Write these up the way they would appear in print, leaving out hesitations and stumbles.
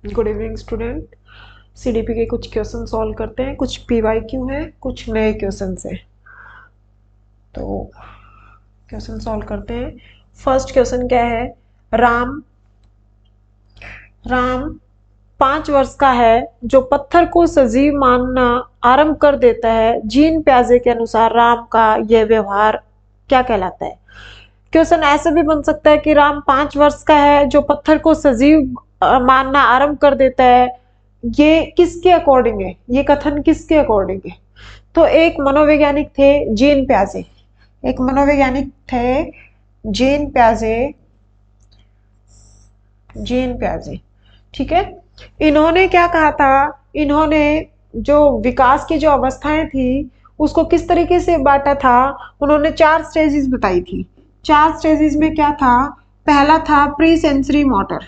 Good evening student. CDP के कुछ question solve करते हैं, कुछ पीवाईक्यू हैं, कुछ नए क्वेश्चन हैं। तो क्वेश्चन सॉल्व करते हैं। फर्स्ट क्वेश्चन क्या है? राम 5 वर्ष का है जो पत्थर को सजीव मानना आरंभ कर देता है। जीन प्याजे के अनुसार राम का यह व्यवहार क्या कहलाता है? क्वेश्चन ऐसे भी बन सकता है कि राम 5 वर्ष का है जो पत्थर को सजीव मानना आरंभ कर देता है। ये किसके अकॉर्डिंग है? ये कथन किसके अकॉर्डिंग है? तो एक मनोवैज्ञानिक थे जीन प्याजे, एक मनोवैज्ञानिक थे जीन प्याजे, जीन प्याजे, ठीक है। इन्होंने क्या कहा था? इन्होंने जो विकास की जो अवस्थाएं थी उसको किस तरीके से बांटा था? उन्होंने 4 स्टेजेस बताई थी। 4 स्टेजेस में क्या था? पहला था pre sensory motor.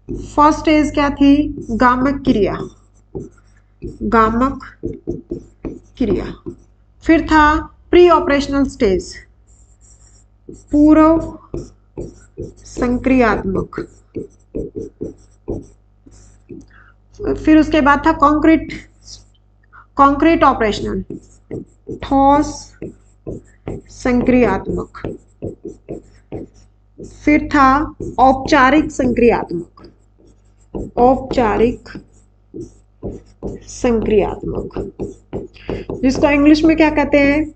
First stage क्या थी? गामक क्रिया, गामक क्रिया। फिर था प्री ऑपरेशनल स्टेज, पूर्व संक्रियात्मक। फिर उसके बाद था कॉन्क्रीट ऑपरेशनल, ठोस संक्रियात्मक। फिर था औपचारिक संक्रियात्मक, औपचारिक संक्रियात्मक, जिसको इंग्लिश में क्या कहते हैं?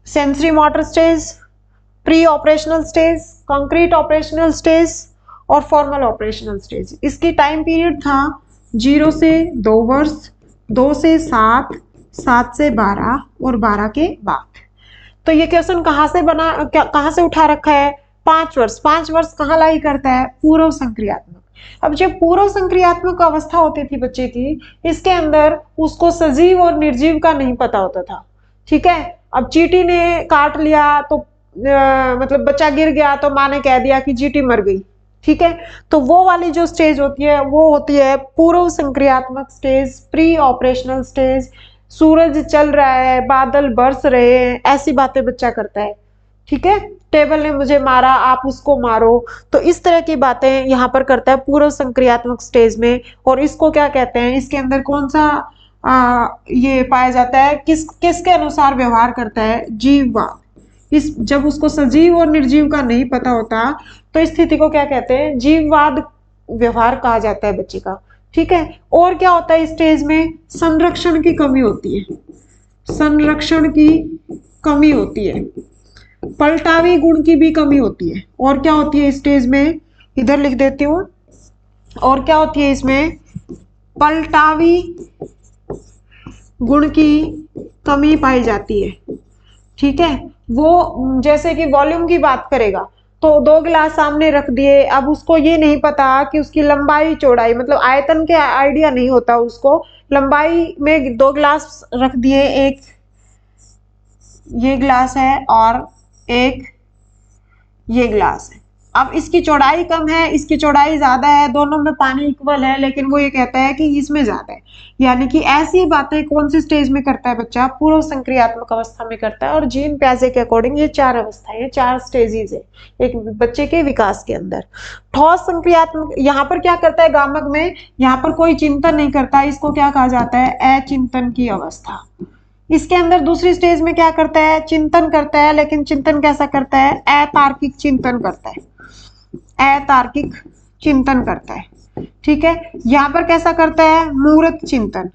Sensory motor stage, pre operational stage, concrete operational stage और फॉर्मल ऑपरेशनल स्टेज। इसकी टाइम पीरियड था 0 से 2 वर्ष, 2 से 7, 7 से 12 और 12 के बाद। तो ये क्वेश्चन कहाँ से बना, कहाँ से उठा रखा है? 5 वर्ष। 5 वर्ष कहाँ लाई करता है? पूर्व संक्रियात्मक। अब जब पूर्व संक्रियात्मक अवस्था होती थी बच्चे की, इसके अंदर उसको सजीव और निर्जीव का नहीं पता होता था, ठीक है। अब चींटी ने काट लिया तो मतलब बच्चा गिर गया तो माँ ने कह दिया कि चींटी मर गई, ठीक है। तो वो वाली जो स्टेज होती है वो होती है पूर्व संक्रियात्मक स्टेज, प्री ऑपरेशनल स्टेज। सूरज चल रहा है, बादल बरस रहे हैं, ऐसी बातें बच्चा करता है, ठीक है। टेबल ने मुझे मारा, आप उसको मारो, तो इस तरह की बातें यहाँ पर करता है पूर्व संक्रियात्मक स्टेज में। और इसको क्या कहते हैं? इसके अंदर कौन सा ये पाया जाता है? किसके अनुसार व्यवहार करता है? जीववाद। इस जब उसको सजीव और निर्जीव का नहीं पता होता तो इस स्थिति को क्या कहते हैं? जीववाद व्यवहार कहा जाता है बच्चे का, ठीक है। और क्या होता है इस स्टेज में? संरक्षण की कमी होती है, संरक्षण की कमी होती है, पलटावी गुण की भी कमी होती है। और क्या होती है इस स्टेज में? इधर लिख देती हूं। और क्या होती है इसमें? पलटावी गुण की कमी पाई जाती है, ठीक है। वो जैसे कि वॉल्यूम की बात करेगा तो 2 गिलास सामने रख दिए, अब उसको ये नहीं पता कि उसकी लंबाई चौड़ाई, मतलब आयतन के आइडिया नहीं होता उसको। लंबाई में 2 गिलास रख दिए, एक ये गिलास है और एक ये गिलास है। अब इसकी चौड़ाई कम है, इसकी चौड़ाई ज्यादा है, दोनों में पानी इक्वल है, लेकिन वो ये कहता है कि इसमें ज्यादा है। यानी कि ऐसी बातें कौन सी स्टेज में करता है बच्चा? पूर्व संक्रियात्मक अवस्था में करता है। और जीन प्याजे के अकॉर्डिंग ये 4 अवस्थाएं, 4 स्टेजेस है एक बच्चे के विकास के अंदर। ठोस संक्रियात्मक यहाँ पर क्या करता है? गामक में यहाँ पर कोई चिंतन नहीं करता, इसको क्या कहा जाता है? अचिंतन की अवस्था। इसके अंदर दूसरी स्टेज में क्या करता है? चिंतन करता है, लेकिन चिंतन कैसा करता है? अतार्किक चिंतन करता है, अतार्किक चिंतन करता है, ठीक है। यहाँ पर कैसा करता है? मूर्त चिंतन,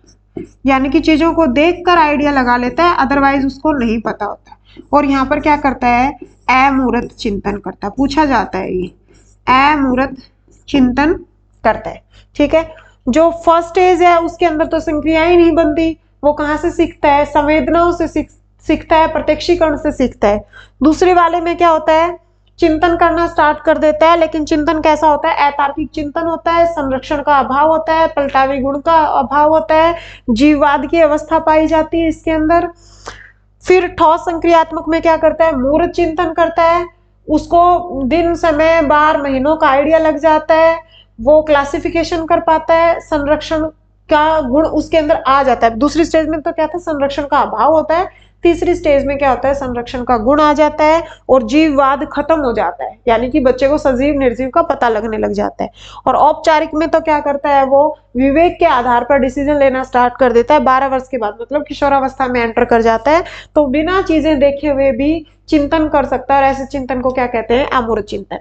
यानी कि चीजों को देखकर आइडिया लगा लेता है, अदरवाइज उसको नहीं पता होता। और यहाँ पर क्या करता है? अमूर्त चिंतन करता है। पूछा जाता है ये अमूर्त चिंतन करता है, ठीक है। जो फर्स्ट स्टेज है उसके अंदर तो संक्रियाएं नहीं बनती, वो कहाँ से सीखता है? संवेदनाओं से सीखता है, प्रत्यक्षीकरण से सीखता है। दूसरे वाले में क्या होता है? चिंतन करना स्टार्ट कर देता है, लेकिन चिंतन कैसा होता है? अतार्किक चिंतन होता है, संरक्षण का अभाव होता है, पलटावी गुण का अभाव होता है, जीववाद की अवस्था पाई जाती है इसके अंदर। फिर ठोस संक्रियात्मक में क्या करता है? मूर्त चिंतन करता है, उसको दिन समय बार महीनों का आइडिया लग जाता है, वो क्लासिफिकेशन कर पाता है, संरक्षण का गुण उसके अंदर आ जाता है। दूसरी स्टेज में तो क्या था? संरक्षण का अभाव होता है, तीसरी स्टेज में क्या होता है, संरक्षण का गुण आ जाता है और जीववाद खत्म हो जाता है, यानी कि बच्चे को सजीव निर्जीव का पता लगने लग जाता है। और औपचारिक में तो क्या करता है, वो विवेक के आधार पर डिसीजन लेना स्टार्ट कर देता है 12 वर्ष के बाद, मतलब किशोरावस्था में एंटर कर जाता है, तो बिना चीजें देखे हुए भी चिंतन कर सकता है, और ऐसे चिंतन को क्या कहते हैं, अमूर्त चिंतन।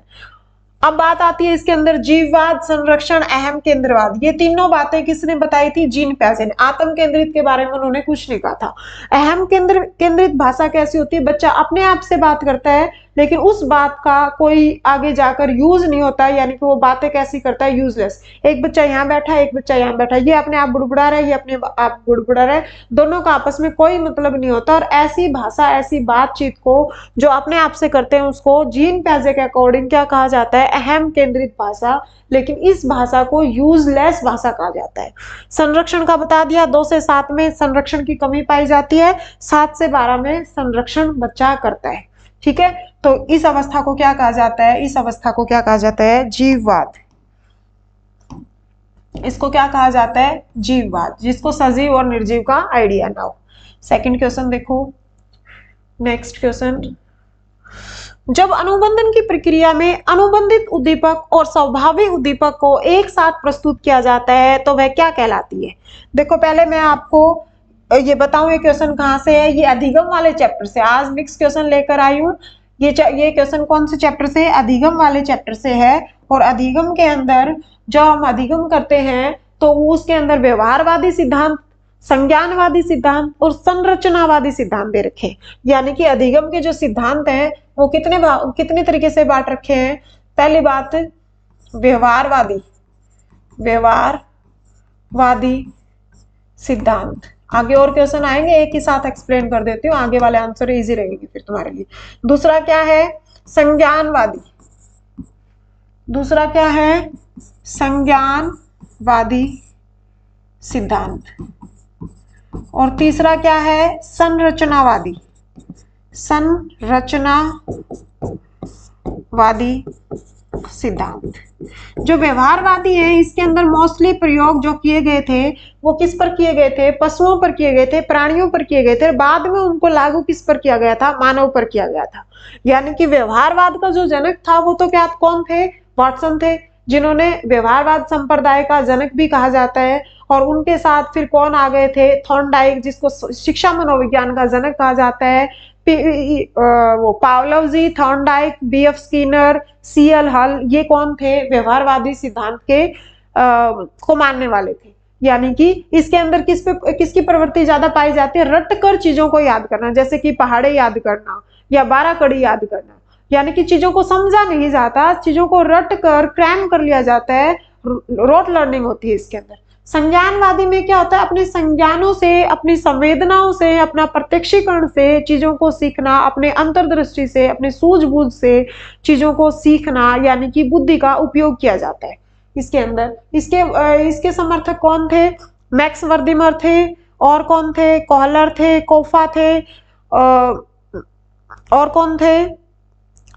अब बात आती है इसके अंदर जीववाद, संरक्षण, अहम केंद्रवाद। ये तीनों बातें किसने बताई थी, जीन पियाजे ने। आत्म केंद्रित के बारे में उन्होंने कुछ नहीं कहा था। अहम केंद्रित भाषा कैसी होती है, बच्चा अपने आप से बात करता है लेकिन उस बात का कोई आगे जाकर यूज नहीं होता है, यानी कि वो बातें कैसी करता है, यूजलेस। एक बच्चा यहाँ बैठा है, एक बच्चा यहाँ बैठा है, ये अपने आप बुड़बुड़ा रहा है, ये अपने आप बुड़बुड़ा रहा है, दोनों का आपस में कोई मतलब नहीं होता। और ऐसी भाषा, ऐसी बातचीत को जो अपने आप से करते हैं उसको जीन पियाजे के अकॉर्डिंग क्या कहा जाता है, अहम केंद्रित भाषा। लेकिन इस भाषा को यूजलेस भाषा कहा जाता है। संरक्षण का बता दिया, 2 से 7 में संरक्षण की कमी पाई जाती है, 7 से 12 में संरक्षण बच्चा करता है। ठीक है, तो इस अवस्था को क्या कहा जाता है, इस अवस्था को क्या कहा जाता है, जीववाद। इसको क्या कहा जाता है, जीववाद, जिसको सजीव और निर्जीव का आइडिया ना हो। सेकंड क्वेश्चन देखो, नेक्स्ट क्वेश्चन, जब अनुबंधन की प्रक्रिया में अनुबंधित उद्दीपक और स्वाभाविक उद्दीपक को एक साथ प्रस्तुत किया जाता है तो वह क्या कहलाती है। देखो पहले मैं आपको ये बताऊं, ये क्वेश्चन कहाँ से है, ये अधिगम वाले चैप्टर से। आज मिक्स क्वेश्चन लेकर आई हूँ। ये क्वेश्चन कौन से चैप्टर से, अधिगम वाले चैप्टर से है। और अधिगम के अंदर जब हम अधिगम करते हैं तो उसके अंदर व्यवहारवादी सिद्धांत, संज्ञानवादी सिद्धांत और संरचनावादी सिद्धांत दे रखे। यानी कि अधिगम के जो सिद्धांत हैं वो कितने तरीके से बांट रखे हैं। पहली बात, व्यवहारवादी सिद्धांत। आगे और क्वेश्चन आएंगे, एक ही साथ एक्सप्लेन कर देती हूँ, आगे वाले आंसर इजी रहेंगे फिर तुम्हारे लिए। दूसरा क्या है, संज्ञानवादी। दूसरा क्या है, संज्ञानवादी सिद्धांत। और तीसरा क्या है, संरचनावादी सिद्धांत। जो व्यवहारवादी है इसके अंदर मोस्टली प्रयोग जो किए गए थे वो किस पर किए गए थे, पशुओं पर किए गए थे, प्राणियों पर किए गए थे। बाद में उनको लागू किस पर किया गया था, मानव पर किया गया था। यानी कि व्यवहारवाद का जो जनक था वो तो क्या, कौन थे, वाटसन थे, जिन्होंने व्यवहारवाद संप्रदाय का जनक भी कहा जाता है। और उनके साथ फिर कौन आ गए थे, थॉर्नडाइक, जिसको शिक्षा मनोविज्ञान का जनक कहा जाता है। वो पावलोव जी, थॉर्नडाइक, बीएफ स्किनर, सीएल हल, ये कौन थे, व्यवहारवादी सिद्धांत के को मानने वाले थे। यानी कि इसके अंदर किसकी प्रवृत्ति ज्यादा पाई जाती है, रट कर चीजों को याद करना, जैसे कि पहाड़े याद करना या 12 कड़ी याद करना। यानी कि चीजों को समझा नहीं जाता, चीजों को रट कर क्रैम कर लिया जाता है, रोट लर्निंग होती है इसके अंदर। संज्ञानवादी में क्या होता है, अपने संज्ञानों से, अपनी संवेदनाओं से, अपना प्रत्यक्षीकरण से चीजों को सीखना, अपने अंतर्दृष्टि से, अपने सूझबूझ से चीजों को सीखना, यानी कि बुद्धि का उपयोग किया जाता है इसके अंदर। इसके समर्थक कौन थे, मैक्स वर्दिमर थे, और कौन थे, कोहलर थे, कोफा थे, और कौन थे,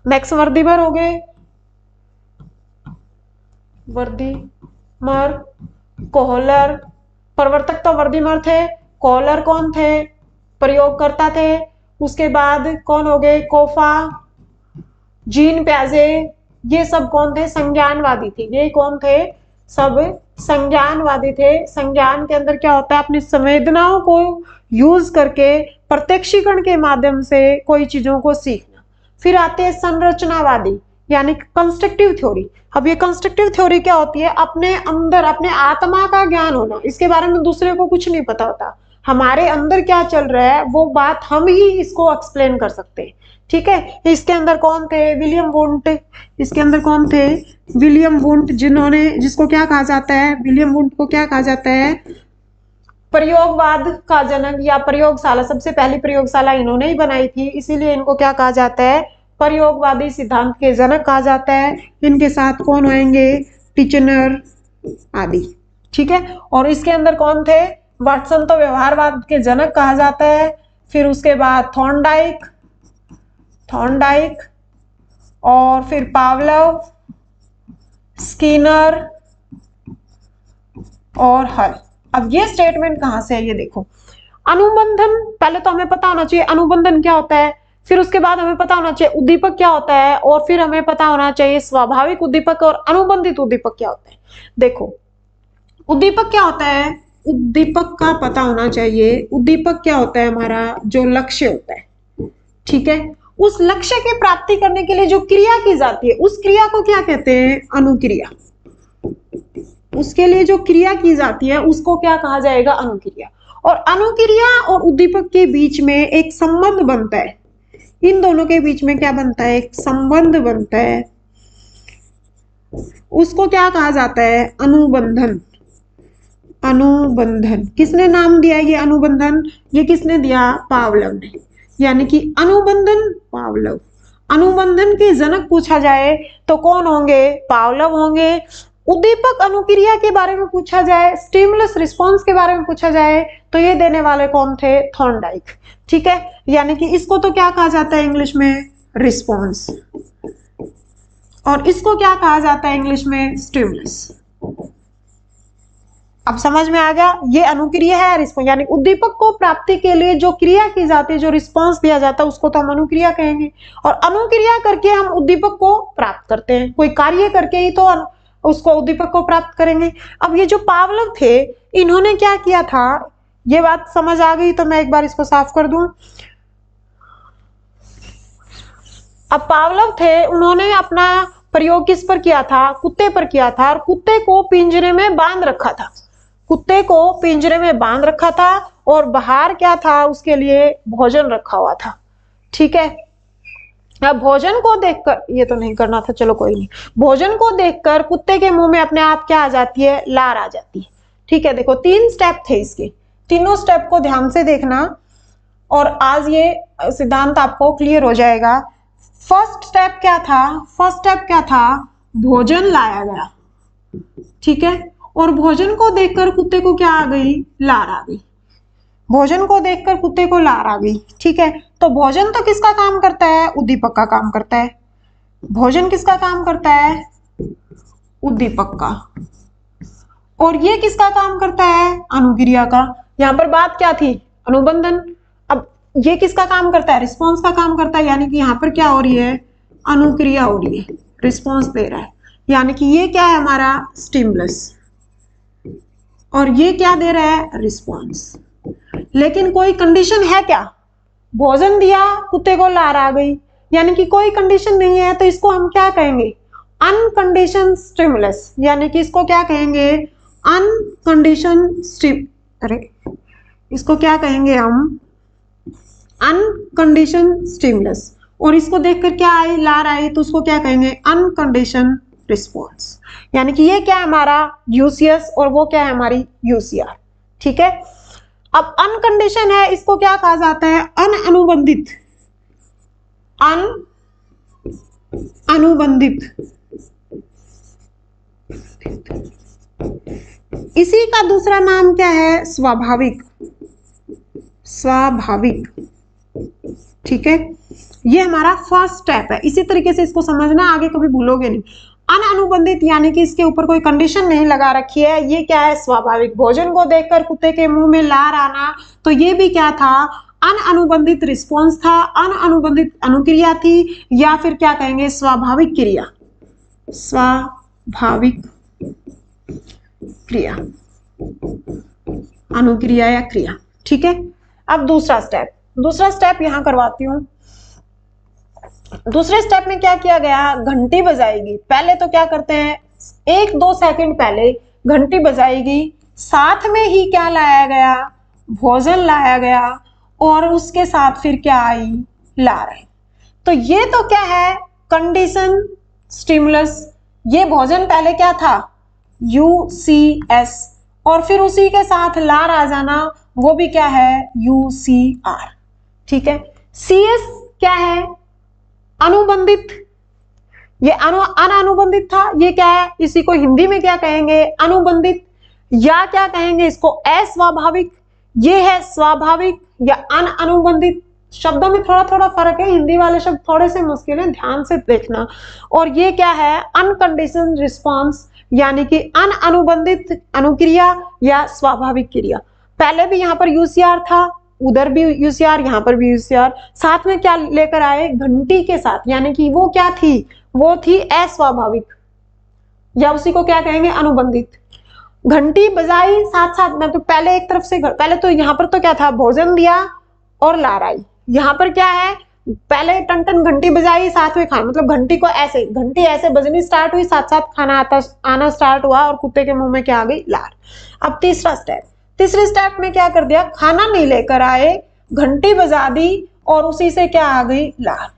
मैक्स वर्दिमर हो गए, वर्दिमर, कोहलर, प्रवर्तक तो वर्दिमर थे, कोहलर कौन थे, प्रयोगकर्ता थे। उसके बाद कौन हो गए, कोफा, जीन पियाजे, ये सब कौन थे, संज्ञानवादी थे। ये कौन थे, सब संज्ञानवादी थे। संज्ञान के अंदर क्या होता है, अपनी संवेदनाओं को यूज करके प्रत्यक्षीकरण के माध्यम से कोई चीजों को सीखना। फिर आते हैं संरचनावादी, यानी कंस्ट्रक्टिव थ्योरी। अब ये कंस्ट्रक्टिव थ्योरी क्या होती है, अपने अंदर, अपने आत्मा का ज्ञान होना, इसके बारे में दूसरे को कुछ नहीं पता होता, हमारे अंदर क्या चल रहा है वो बात हम ही इसको एक्सप्लेन कर सकते हैं। ठीक है, इसके अंदर कौन थे, विलियम वुंट। इसके अंदर कौन थे, विलियम वुंट, जिसको क्या कहा जाता है, विलियम वुंट को क्या कहा जाता है, प्रयोगवाद का जनक या प्रयोगशाला, सबसे पहली प्रयोगशाला इन्होंने ही बनाई थी, इसीलिए इनको क्या कहा जाता है, प्रयोगवादी सिद्धांत के जनक कहा जाता है। इनके साथ कौन आएंगे, टिचनर आदि। ठीक है, और इसके अंदर कौन थे, वाटसन तो व्यवहारवाद के जनक कहा जाता है। फिर उसके बाद थॉर्नडाइक, और फिर पावलोव, स्किनर और हल। अब ये स्टेटमेंट कहां से है, ये देखो, अनुबंधन, पहले तो हमें पता होना चाहिए अनुबंधन क्या होता है, फिर उसके बाद हमें पता होना चाहिए उद्दीपक क्या होता है, और फिर हमें पता होना चाहिए स्वाभाविक उद्दीपक और अनुबंधित उद्दीपक क्या होता है। देखो उद्दीपक क्या होता है, उद्दीपक का पता होना चाहिए। उद्दीपक क्या होता है, हमारा जो लक्ष्य होता है, ठीक है, उस लक्ष्य की प्राप्ति करने के लिए जो क्रिया की जाती है उस क्रिया को क्या कहते हैं, अनुक्रिया। उसके लिए जो क्रिया की जाती है उसको क्या कहा जाएगा, अनुक्रिया। और अनुक्रिया और उद्दीपक के बीच में एक संबंध बनता है, इन दोनों के बीच में क्या बनता है, एक संबंध बनता है, उसको क्या कहा जाता है, अनुबंधन। अनुबंधन किसने नाम दिया ये अनुबंधन, ये किसने दिया, पावलोव ने, यानी कि अनुबंधन पावलोव। अनुबंधन के जनक पूछा जाए तो कौन होंगे, पावलोव होंगे। उद्दीपक अनुक्रिया के बारे में पूछा जाए, स्टिमुलस रिस्पॉन्स के बारे में पूछा जाए तो ये देने वाले कौन थे, थॉर्नडाइक। ठीक है, यानी कि इसको तो क्या कहा जाता है इंग्लिश में, रिस्पॉन्स, और इसको क्या कहा जाता है इंग्लिश में, स्टिमुलस। अब समझ में आ गया, ये अनुक्रिया है रिस्पॉन्स, यानी उद्दीपक को प्राप्ति के लिए जो क्रिया की जाती है, जो रिस्पॉन्स दिया जाता है उसको तो हम अनुक्रिया कहेंगे, और अनुक्रिया करके हम उद्दीपक को प्राप्त करते हैं, कोई कार्य करके ही तो उसको उद्दीपक को प्राप्त करेंगे। अब ये जो पावलोव थे इन्होंने क्या किया था, ये बात समझ आ गई तो मैं एक बार इसको साफ कर दूं। अब पावलोव थे, उन्होंने अपना प्रयोग किस पर किया था, कुत्ते पर किया था, और कुत्ते को पिंजरे में बांध रखा था, कुत्ते को पिंजरे में बांध रखा था, और बाहर क्या था, उसके लिए भोजन रखा हुआ था। ठीक है, अब भोजन को देखकर, ये तो नहीं करना था, चलो कोई नहीं, भोजन को देखकर कुत्ते के मुंह में अपने आप क्या आ जाती है, लार आ जाती है। ठीक है, देखो 3 स्टेप थे इसके, तीनों स्टेप को ध्यान से देखना और आज ये सिद्धांत आपको क्लियर हो जाएगा। फर्स्ट स्टेप क्या था, फर्स्ट स्टेप क्या था, भोजन लाया गया। ठीक है, और भोजन को देखकर कुत्ते को क्या आ गई, लार आ गई। भोजन को देखकर कुत्ते को लार आ गई। ठीक है, तो भोजन तो किसका काम करता है, उद्दीपक का काम करता है। भोजन किसका काम करता है, उद्दीपक का, और ये किसका काम करता है, अनुक्रिया का। यहां पर बात क्या थी, अनुबंधन। अब ये किसका काम करता है, रिस्पॉन्स का काम करता है, यानी कि यहां पर क्या हो रही है, अनुक्रिया हो रही है, रिस्पॉन्स दे रहा है, यानी कि ये क्या है हमारा, स्टिमुलस, और ये क्या दे रहा है, रिस्पॉन्स। लेकिन कोई कंडीशन है क्या, भोजन दिया कुत्ते को लार आ गई, यानी कि कोई कंडीशन नहीं है, तो इसको हम क्या कहेंगे, अनकंडीशन स्टिमुलस, यानी कि इसको क्या कहेंगे, अनकंडीशन इसको क्या कहेंगे हम, अनकंडीशन स्टिमुलस। और इसको देखकर क्या आई, लार आई, तो उसको क्या कहेंगे, अनकंडीशन रिस्पॉन्स, यानी कि ये क्या है हमारा यूसीएस और वो क्या है हमारी यूसीआर। ठीक है, अब अनकंडीशन है, इसको क्या कहा जाता है, अनअनुबंधित, अनुबंधित। इसी का दूसरा नाम क्या है, स्वाभाविक, स्वाभाविक। ठीक है, ये हमारा फर्स्ट स्टेप है, इसी तरीके से इसको समझना, आगे कभी भूलोगे नहीं। अनअनुबंधित यानी कि इसके ऊपर कोई कंडीशन नहीं लगा रखी है, ये क्या है, स्वाभाविक। भोजन को देखकर कुत्ते के मुंह में लार आना, तो ये भी क्या था, अनअनुबंधित रिस्पॉन्स था, अनअनुबंधित अनुक्रिया थी, या फिर क्या कहेंगे, स्वाभाविक क्रिया, स्वाभाविक क्रिया, अनुक्रिया या क्रिया। ठीक है, अब दूसरा स्टेप यहां करवाती हूं। दूसरे स्टेप में क्या किया गया, घंटी बजाएगी। पहले तो क्या करते हैं, 1-2 सेकंड पहले घंटी बजाएगी, साथ में ही क्या लाया गया, भोजन लाया गया, और उसके साथ फिर क्या आई, लार आई। तो ये तो क्या है, कंडीशन स्टिमुलस। ये भोजन पहले क्या था, यूसीएस, और फिर उसी के साथ लार आ जाना, वो भी क्या है, यूसीआर। ठीक है, सीएस क्या है, अनुबंधित, ये अनानुबंधित था, ये क्या है, इसी को हिंदी में क्या कहेंगे, अनुबंधित, या क्या कहेंगे इसको, अस्वाभाविक। ये है स्वाभाविक या अनअनुबंधित। शब्दों में थोड़ा थोड़ा फर्क है, हिंदी वाले शब्द थोड़े से मुश्किल है, ध्यान से देखना। और ये क्या है, अनकंडीशनड रिस्पॉन्स, यानी कि अनअनुबंधित अनुक्रिया या स्वाभाविक क्रिया। पहले भी यहाँ पर यूसीआर था, उधर भी यूसीआर, यहाँ पर भी यूसीआर, साथ में क्या लेकर आए, घंटी के साथ, यानी कि वो क्या थी, वो थी अस्वाभाविक, या उसी को क्या कहेंगे, अनुबंधित। घंटी बजाई साथ साथ में, तो पहले एक तरफ से पहले तो यहाँ पर तो क्या था, भोजन दिया और लार आई। यहाँ पर क्या है, पहले टन टन घंटी बजाई, साथ में खाना, मतलब घंटी को ऐसे, घंटी ऐसे बजनी स्टार्ट हुई, साथ साथ खाना आना स्टार्ट हुआ, और कुत्ते के मुंह में क्या आ गई, लार। अब तीसरा स्टेप, तीसरे स्टेप में क्या कर दिया, खाना नहीं लेकर आए, घंटी बजा दी और उसी से क्या आ गई, लार।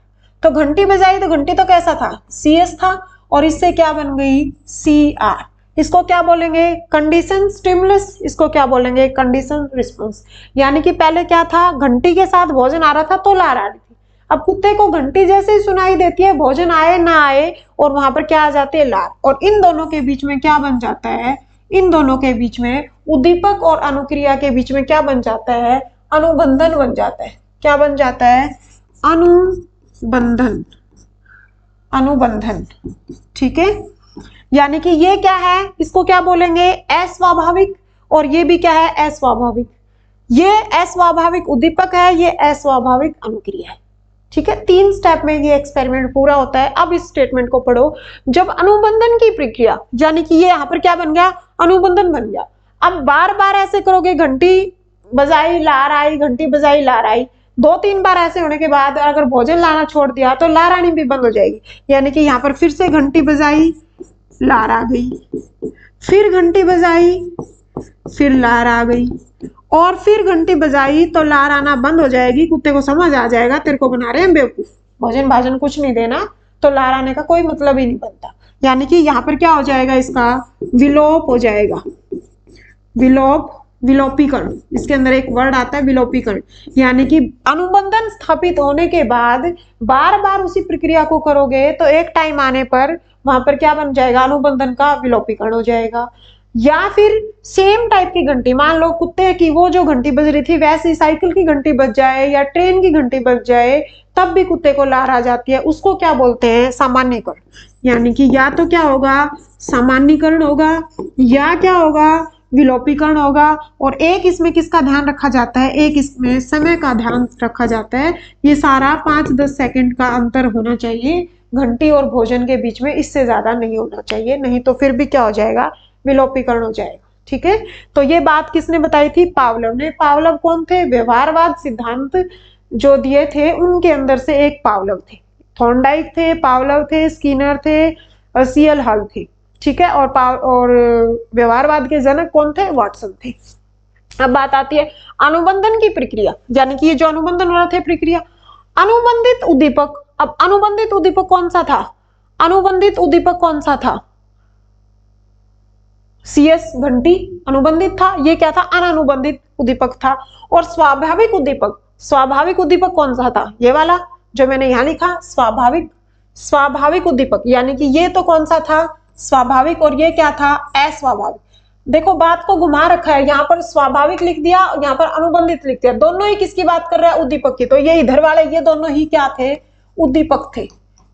तो घंटी बजाई, तो घंटी तो कैसा था, CS था, और इससे क्या बन गई, CR। इसको क्या बोलेंगे, कंडीशन स्टिमुलस, इसको क्या बोलेंगे, कंडीशन रिस्पॉन्स। यानी कि पहले क्या था, घंटी के साथ भोजन आ रहा था तो लार आ रही थी। अब कुत्ते को घंटी जैसे ही सुनाई देती है, भोजन आए ना आए, और वहां पर क्या आ जाती है, लार। और इन दोनों के बीच में क्या बन जाता है, इन दोनों के बीच में, उद्दीपक और अनुक्रिया के बीच में क्या बन जाता है, अनुबंधन बन जाता है। क्या बन जाता है, अनुबंधन, अनुबंधन। ठीक है, यानी कि ये क्या है, इसको क्या बोलेंगे, अस्वाभाविक, और ये भी क्या है, अस्वाभाविक। ये अस्वाभाविक उद्दीपक है, ये अस्वाभाविक अनुक्रिया है। ठीक है, 3 स्टेप में ये एक्सपेरिमेंट पूरा होता है। अब इस स्टेटमेंट को पढ़ो, जब अनुबंधन की प्रक्रिया, यानी कि ये यहाँ पर क्या बन गया, अनुबंधन बन गया। अब बार बार ऐसे करोगे, घंटी बजाई लार आई, घंटी बजाई लार आई, 2-3 बार ऐसे होने के बाद अगर भोजन लाना छोड़ दिया तो लार आनी भी बंद हो जाएगी। यानी कि यहाँ पर फिर से घंटी बजाई, लार आ गई, फिर घंटी बजाई, फिर लार आ गई, और फिर घंटी बजाई तो लार आना बंद हो जाएगी। कुत्ते को समझ आ जाएगा तेरे को बना रहे हैं बेवकूफ, भोजन भाजन कुछ नहीं देना, तो लार आने का कोई मतलब ही नहीं बनता। यानी कि यहाँ पर क्या हो जाएगा, इसका विलोप हो जाएगा, विलोप, विलोपीकरण। इसके अंदर एक वर्ड आता है विलोपीकरण, यानी कि अनुबंधन स्थापित होने के बाद बार बार उसी प्रक्रिया को करोगे तो एक टाइम आने पर वहां पर क्या बन जाएगा, अनुबंधन का विलोपीकरण हो जाएगा। या फिर सेम टाइप की घंटी, मान लो कुत्ते की वो जो घंटी बज रही थी वैसी साइकिल की घंटी बज जाए या ट्रेन की घंटी बज जाए, तब भी कुत्ते को लार आ जाती है। उसको क्या बोलते हैं, सामान्यीकरण। यानी कि या तो क्या होगा, सामान्यीकरण होगा, या क्या होगा, विलोपीकरण होगा। और एक इसमें किसका ध्यान रखा जाता है, एक इसमें समय का ध्यान रखा जाता है। ये सारा 5-10 सेकंड का अंतर होना चाहिए घंटी और भोजन के बीच में, इससे ज्यादा नहीं होना चाहिए, नहीं तो फिर भी क्या हो जाएगा, विलोपीकरण हो जाएगा। ठीक है, तो ये बात किसने बताई थी, पावलोव ने। पावलोव कौन थे, व्यवहारवाद सिद्धांत जो दिए थे उनके अंदर से एक पावलोव थे। थॉर्नडाइक थे, पावलोव थे, स्किनर थे, और CL हल थे। ठीक है, और व्यवहारवाद के जनक कौन थे, वाटसन थे। अब बात आती है अनुबंधन की प्रक्रिया, यानी कि ये जो अनुबंधन हो रहा था प्रक्रिया, अनुबंधित उद्दीपक। अब अनुबंधित उद्दीपक कौन सा था, अनुबंधित उद्दीपक कौन सा था, CS घंटी अनुबंधित था, ये क्या था, अनानुबंधित उद्दीपक था। और स्वाभाविक उद्दीपक, स्वाभाविक उद्दीपक कौन सा था, ये वाला जो मैंने यहां लिखा, स्वाभाविक, स्वाभाविक उद्दीपक, यानी कि ये तो कौन सा था, स्वाभाविक, और ये क्या था, अस्वाभाविक। देखो बात को घुमा रखा है, यहाँ पर स्वाभाविक लिख दिया, यहाँ पर अनुबंधित लिख दिया, दोनों ही किसकी बात कर रहा है, उद्दीपक की। तो ये इधर वाले ये दोनों ही क्या थे, उद्दीपक थे,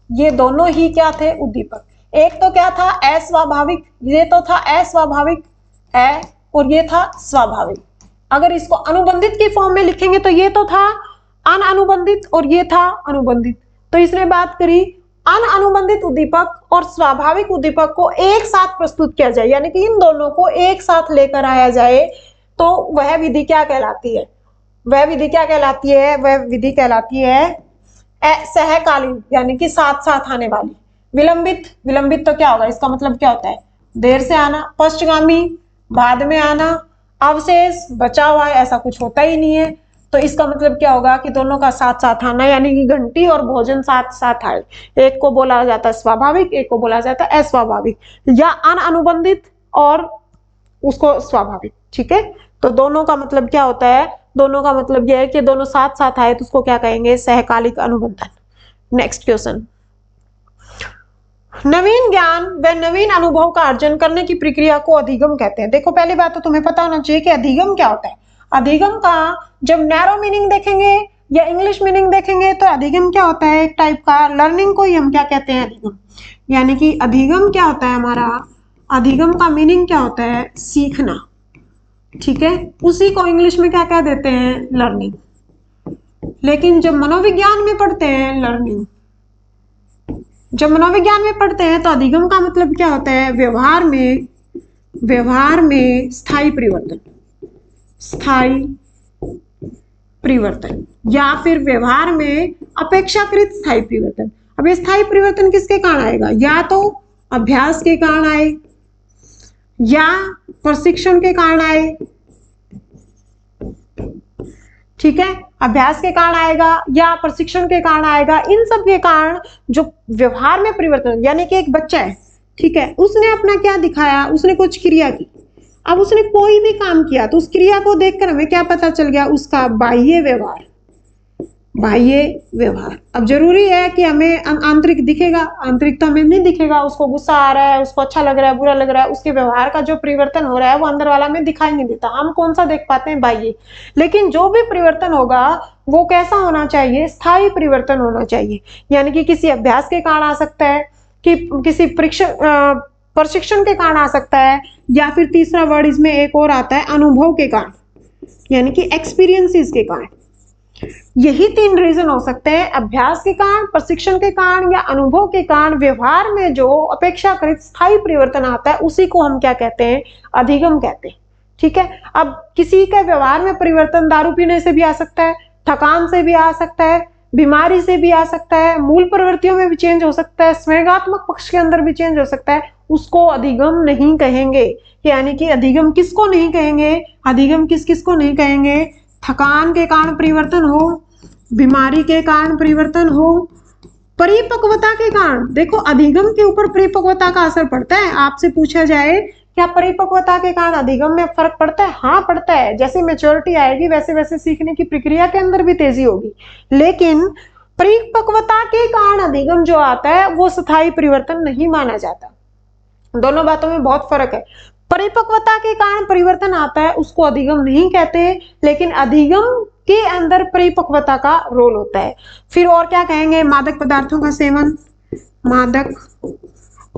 ये दोनों ही क्या थे, उद्दीपक। एक तो क्या था, अस्वाभाविक, ये तो था अस्वाभाविक और ये था स्वाभाविक। अगर इसको अनुबंधित की फॉर्म में लिखेंगे तो ये तो था अनअनुबंधित और ये था अनुबंधित। तो इसने बात करी अनअनुबंधित उद्दीपक और स्वाभाविक उद्दीपक को एक साथ प्रस्तुत किया जाए, यानी कि इन दोनों को एक साथ लेकर आया जाए, तो वह विधि क्या कहलाती है, वह विधि क्या कहलाती है, वह विधि कहलाती है सहकालीन, यानी कि साथ साथ आने वाली। विलंबित, विलंबित तो क्या होगा, इसका मतलब क्या होता है, देर से आना। पश्चगामी, बाद में आना। अवशेष, बचा हुआ है, ऐसा कुछ होता ही नहीं है। तो इसका मतलब क्या होगा कि दोनों का साथ साथ आना, यानी कि घंटी और भोजन साथ साथ आए। एक को बोला जाता है स्वाभाविक, एक को बोला जाता है अस्वाभाविक, या अनअनुबंधित और उसको स्वाभाविक। ठीक है, तो दोनों का मतलब क्या होता है, दोनों का मतलब यह है कि दोनों साथ साथ आए तो उसको क्या कहेंगे, सहकालिक अनुबंधन। नेक्स्ट क्वेश्चन, नवीन ज्ञान व नवीन अनुभव का अर्जन करने की प्रक्रिया को अधिगम कहते हैं। देखो पहली बात तो तुम्हें पता होना चाहिए कि अधिगम क्या होता है। अधिगम का जब नैरो मीनिंग देखेंगे या इंग्लिश मीनिंग देखेंगे तो अधिगम क्या होता है, एक टाइप का लर्निंग को ही हम क्या कहते हैं, अधिगम। यानी कि अधिगम क्या होता है हमारा, अधिगम का मीनिंग क्या होता है, सीखना। ठीक है, उसी को इंग्लिश में क्या कह देते हैं, लर्निंग। लेकिन जब मनोविज्ञान में पढ़ते हैं लर्निंग, जब मनोविज्ञान में पढ़ते हैं तो अधिगम का मतलब क्या होता है, व्यवहार में स्थायी परिवर्तन, स्थायी परिवर्तन, या फिर व्यवहार में अपेक्षाकृत स्थायी परिवर्तन। अब ये स्थायी परिवर्तन किसके कारण आएगा, या तो अभ्यास के कारण आए, या प्रशिक्षण के कारण आए। ठीक है, अभ्यास के कारण आएगा या प्रशिक्षण के कारण आएगा। इन सब के कारण जो व्यवहार में परिवर्तन, यानी कि एक बच्चा है, ठीक है, उसने अपना क्या दिखाया, उसने कुछ क्रिया की। अब उसने कोई भी काम किया तो उस क्रिया को देखकर हमें क्या पता चल गया, उसका बाह्य व्यवहार, बाह्य व्यवहार। अब जरूरी है कि हमें आंतरिक दिखेगा, आंतरिक तो हमें नहीं दिखेगा, उसको गुस्सा आ रहा है, उसको अच्छा लग रहा है, बुरा लग रहा है, उसके व्यवहार का जो परिवर्तन हो रहा है वो अंदर वाला में दिखाई नहीं देता। हम कौन सा देख पाते हैं, बाह्य। लेकिन जो भी परिवर्तन होगा वो कैसा होना चाहिए, स्थायी परिवर्तन होना चाहिए। यानी कि किसी अभ्यास के कारण आ सकता है, कि किसी प्रशिक्षण के कारण आ सकता है, या फिर तीसरा वर्ड इसमें एक और आता है, अनुभव के कारण, यानी कि एक्सपीरियंसेस के कारण। यही 3 रीजन हो सकते हैं, अभ्यास के कारण, प्रशिक्षण के कारण, या अनुभव के कारण व्यवहार में जो अपेक्षाकृत स्थायी परिवर्तन आता है उसी को हम क्या कहते हैं, अधिगम कहते हैं। ठीक है, अब किसी के व्यवहार में परिवर्तन दारू पीने से भी आ सकता है, थकान से भी आ सकता है, बीमारी से भी आ सकता है, मूल प्रवृत्तियों में भी चेंज हो सकता है, संवेगात्मक पक्ष के अंदर भी चेंज हो सकता है, उसको अधिगम नहीं कहेंगे। यानी कि अधिगम किसको नहीं कहेंगे, अधिगम किस किस को नहीं कहेंगे, थकान के कारण परिवर्तन हो, बीमारी के कारण परिवर्तन हो, परिपक्वता के कारण। देखो अधिगम के ऊपर परिपक्वता का असर पड़ता है। आपसे पूछा जाए क्या परिपक्वता के कारण अधिगम में फर्क पड़ता है, हाँ पड़ता है। जैसे मैच्योरिटी आएगी वैसे वैसे सीखने की प्रक्रिया के अंदर भी तेजी होगी, लेकिन परिपक्वता के कारण अधिगम जो आता है वो स्थायी परिवर्तन नहीं माना जाता। दोनों बातों में बहुत फर्क है। परिपक्वता के कारण परिवर्तन आता है उसको अधिगम नहीं कहते, लेकिन अधिगम के अंदर परिपक्वता का रोल होता है। फिर और क्या कहेंगे, मादक पदार्थों का सेवन, मादक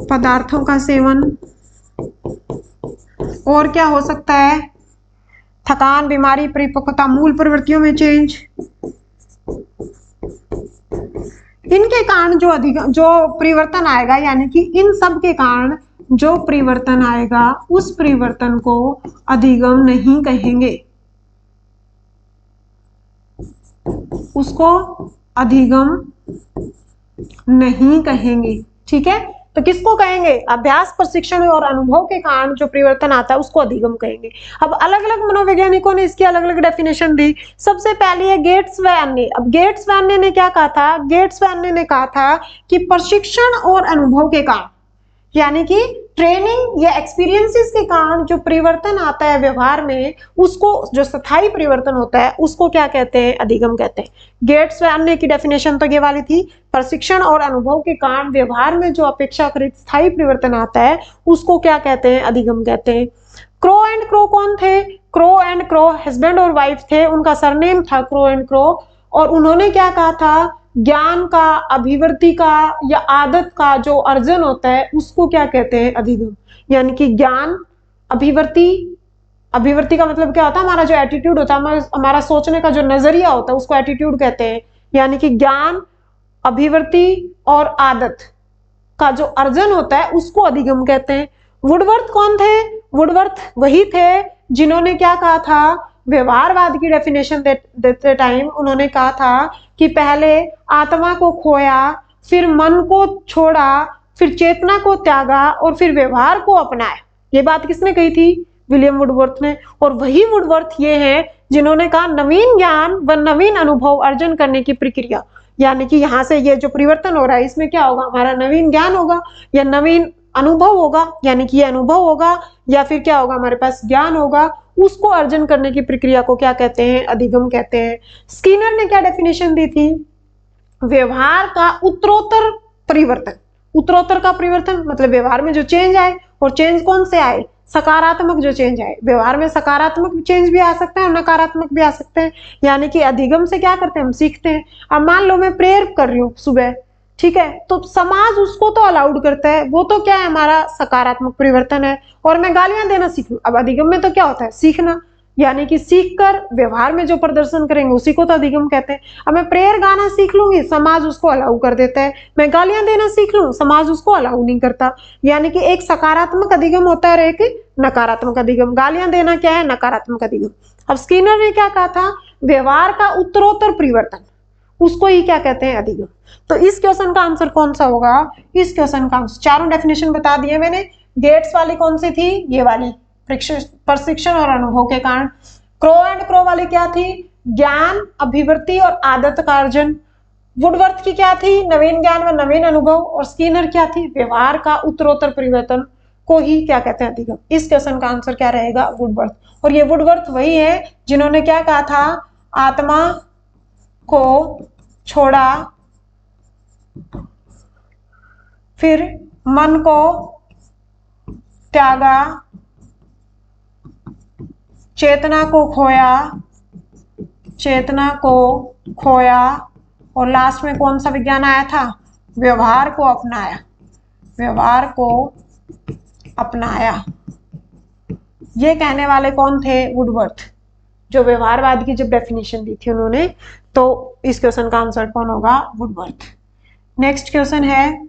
पदार्थों का सेवन, और क्या हो सकता है, थकान, बीमारी, परिपक्वता, मूल प्रवृत्तियों में चेंज। इनके कारण जो परिवर्तन आएगा, यानी कि इन सब के कारण जो परिवर्तन आएगा उस परिवर्तन को अधिगम नहीं कहेंगे, उसको अधिगम नहीं कहेंगे। ठीक है, तो किसको कहेंगे, अभ्यास, प्रशिक्षण और अनुभव के कारण जो परिवर्तन आता है उसको अधिगम कहेंगे। अब अलग अलग मनोवैज्ञानिकों ने इसकी अलग अलग डेफिनेशन दी। सबसे पहले है गेट्स व अन्य। अब गेट्स व अन्य ने क्या कहा था, गेट्स व अन्य ने कहा था कि प्रशिक्षण और अनुभव के कारण, यानी कि ट्रेनिंग या एक्सपीरियंसेस के कारण जो परिवर्तन आता है व्यवहार में, उसको जो स्थायी परिवर्तन होता है उसको क्या कहते हैं, अधिगम कहते हैं। गेट्स व अन्य की डेफिनेशन तो ये वाली थी, प्रशिक्षण और अनुभव के कारण व्यवहार में जो अपेक्षाकृत स्थायी परिवर्तन आता है उसको क्या कहते हैं, अधिगम कहते हैं। क्रो एंड क्रो कौन थे, क्रो एंड क्रो हस्बैंड और वाइफ थे, उनका सरनेम था क्रो एंड क्रो, और उन्होंने क्या कहा था, ज्ञान का, अभिवृद्धि का या आदत का जो अर्जन होता है उसको क्या कहते हैं, अधिगम। यानी कि ज्ञान, अभिवृद्धि, अभिवृद्धि का मतलब क्या होता है, हमारा जो एटीट्यूड होता है, हमारा सोचने का जो नजरिया होता है उसको एटीट्यूड कहते हैं। यानी कि ज्ञान, अभिवृद्धि और आदत का जो अर्जन होता है उसको अधिगम कहते हैं। वुडवर्थ कौन थे, वुडवर्थ वही थे जिन्होंने क्या कहा था, व्यवहारवाद की डेफिनेशन देते टाइम उन्होंने कहा था कि पहले आत्मा को खोया, फिर मन को छोड़ा, फिर चेतना को त्यागा और फिर व्यवहार को अपनाया। ये बात किसने कही थी, विलियम वुडवर्थ ने। और वही वुडवर्थ ये हैं जिन्होंने कहा नवीन ज्ञान व नवीन अनुभव अर्जन करने की प्रक्रिया, यानी कि यहाँ से ये जो परिवर्तन हो रहा है इसमें क्या होगा, हमारा नवीन ज्ञान होगा या नवीन अनुभव होगा, यानी कि ये अनुभव होगा या फिर क्या होगा, हमारे पास ज्ञान होगा, उसको अर्जन करने की प्रक्रिया को क्या कहते हैं, अधिगम कहते हैं। स्किनर ने क्या डेफिनेशन दी थी, व्यवहार का उत्तरोत्तर परिवर्तन। उत्तरोत्तर का परिवर्तन मतलब व्यवहार में जो चेंज आए, और चेंज कौन से आए, सकारात्मक जो चेंज आए। व्यवहार में सकारात्मक चेंज भी आ सकता है और नकारात्मक भी आ सकते हैं। यानी कि अधिगम से क्या करते हैं, हम सीखते हैं। अब मान लो मैं प्रेयर कर रही हूँ सुबह, ठीक है, तो समाज उसको तो अलाउड करता है, वो तो क्या है, हमारा सकारात्मक परिवर्तन है। और मैं गालियां देना सीख लूं, अब अधिगम में तो क्या होता है, सीखना, यानी कि सीखकर व्यवहार में जो प्रदर्शन करेंगे उसी को तो अधिगम कहते हैं। अब मैं प्रेयर गाना सीख लूंगी, समाज उसको अलाउ कर देता है। मैं गालियां देना सीख लूं, समाज उसको अलाउ नहीं करता। यानी कि एक सकारात्मक अधिगम होता है और एक नकारात्मक अधिगम। गालियां देना क्या है, नकारात्मक अधिगम। अब स्किनर ने क्या कहा था, व्यवहार का उत्तरोत्तर परिवर्तन, उसको ही क्या कहते हैं, अधिगम। तो इस क्वेश्चन का आंसर कौन सा होगा, इस क्वेश्चन का आंसर, चारों डेफिनेशन बता दिए मैंने। गेट्स वाली कौन सी थी, ये वाली, प्रशिक्षण और अनुभव के कारण। क्रो एंड क्रो वाली क्या थी, ज्ञान, अभिवृत्ति और आदत का अर्जन। वुडवर्थ की क्या थी, नवीन ज्ञान व नवीन अनुभव। और स्किनर क्या थी, व्यवहार का उत्तरोत्तर परिवर्तन को ही क्या कहते हैं, अधिगम। इस क्वेश्चन का आंसर क्या रहेगा, वुडवर्थ। और ये वुडवर्थ वही है जिन्होंने क्या कहा था, आत्मा को छोड़ा, फिर मन को त्यागा, चेतना को खोया, चेतना को खोया, और लास्ट में कौन सा विज्ञान आया था, व्यवहार को अपनाया, व्यवहार को अपनाया। ये कहने वाले कौन थे, वुडवर्थ, जो व्यवहारवाद की जब डेफिनेशन दी थी उन्होंने। तो इस क्वेश्चन का आंसर कौन होगा, वुडवर्थ। नेक्स्ट क्वेश्चन है,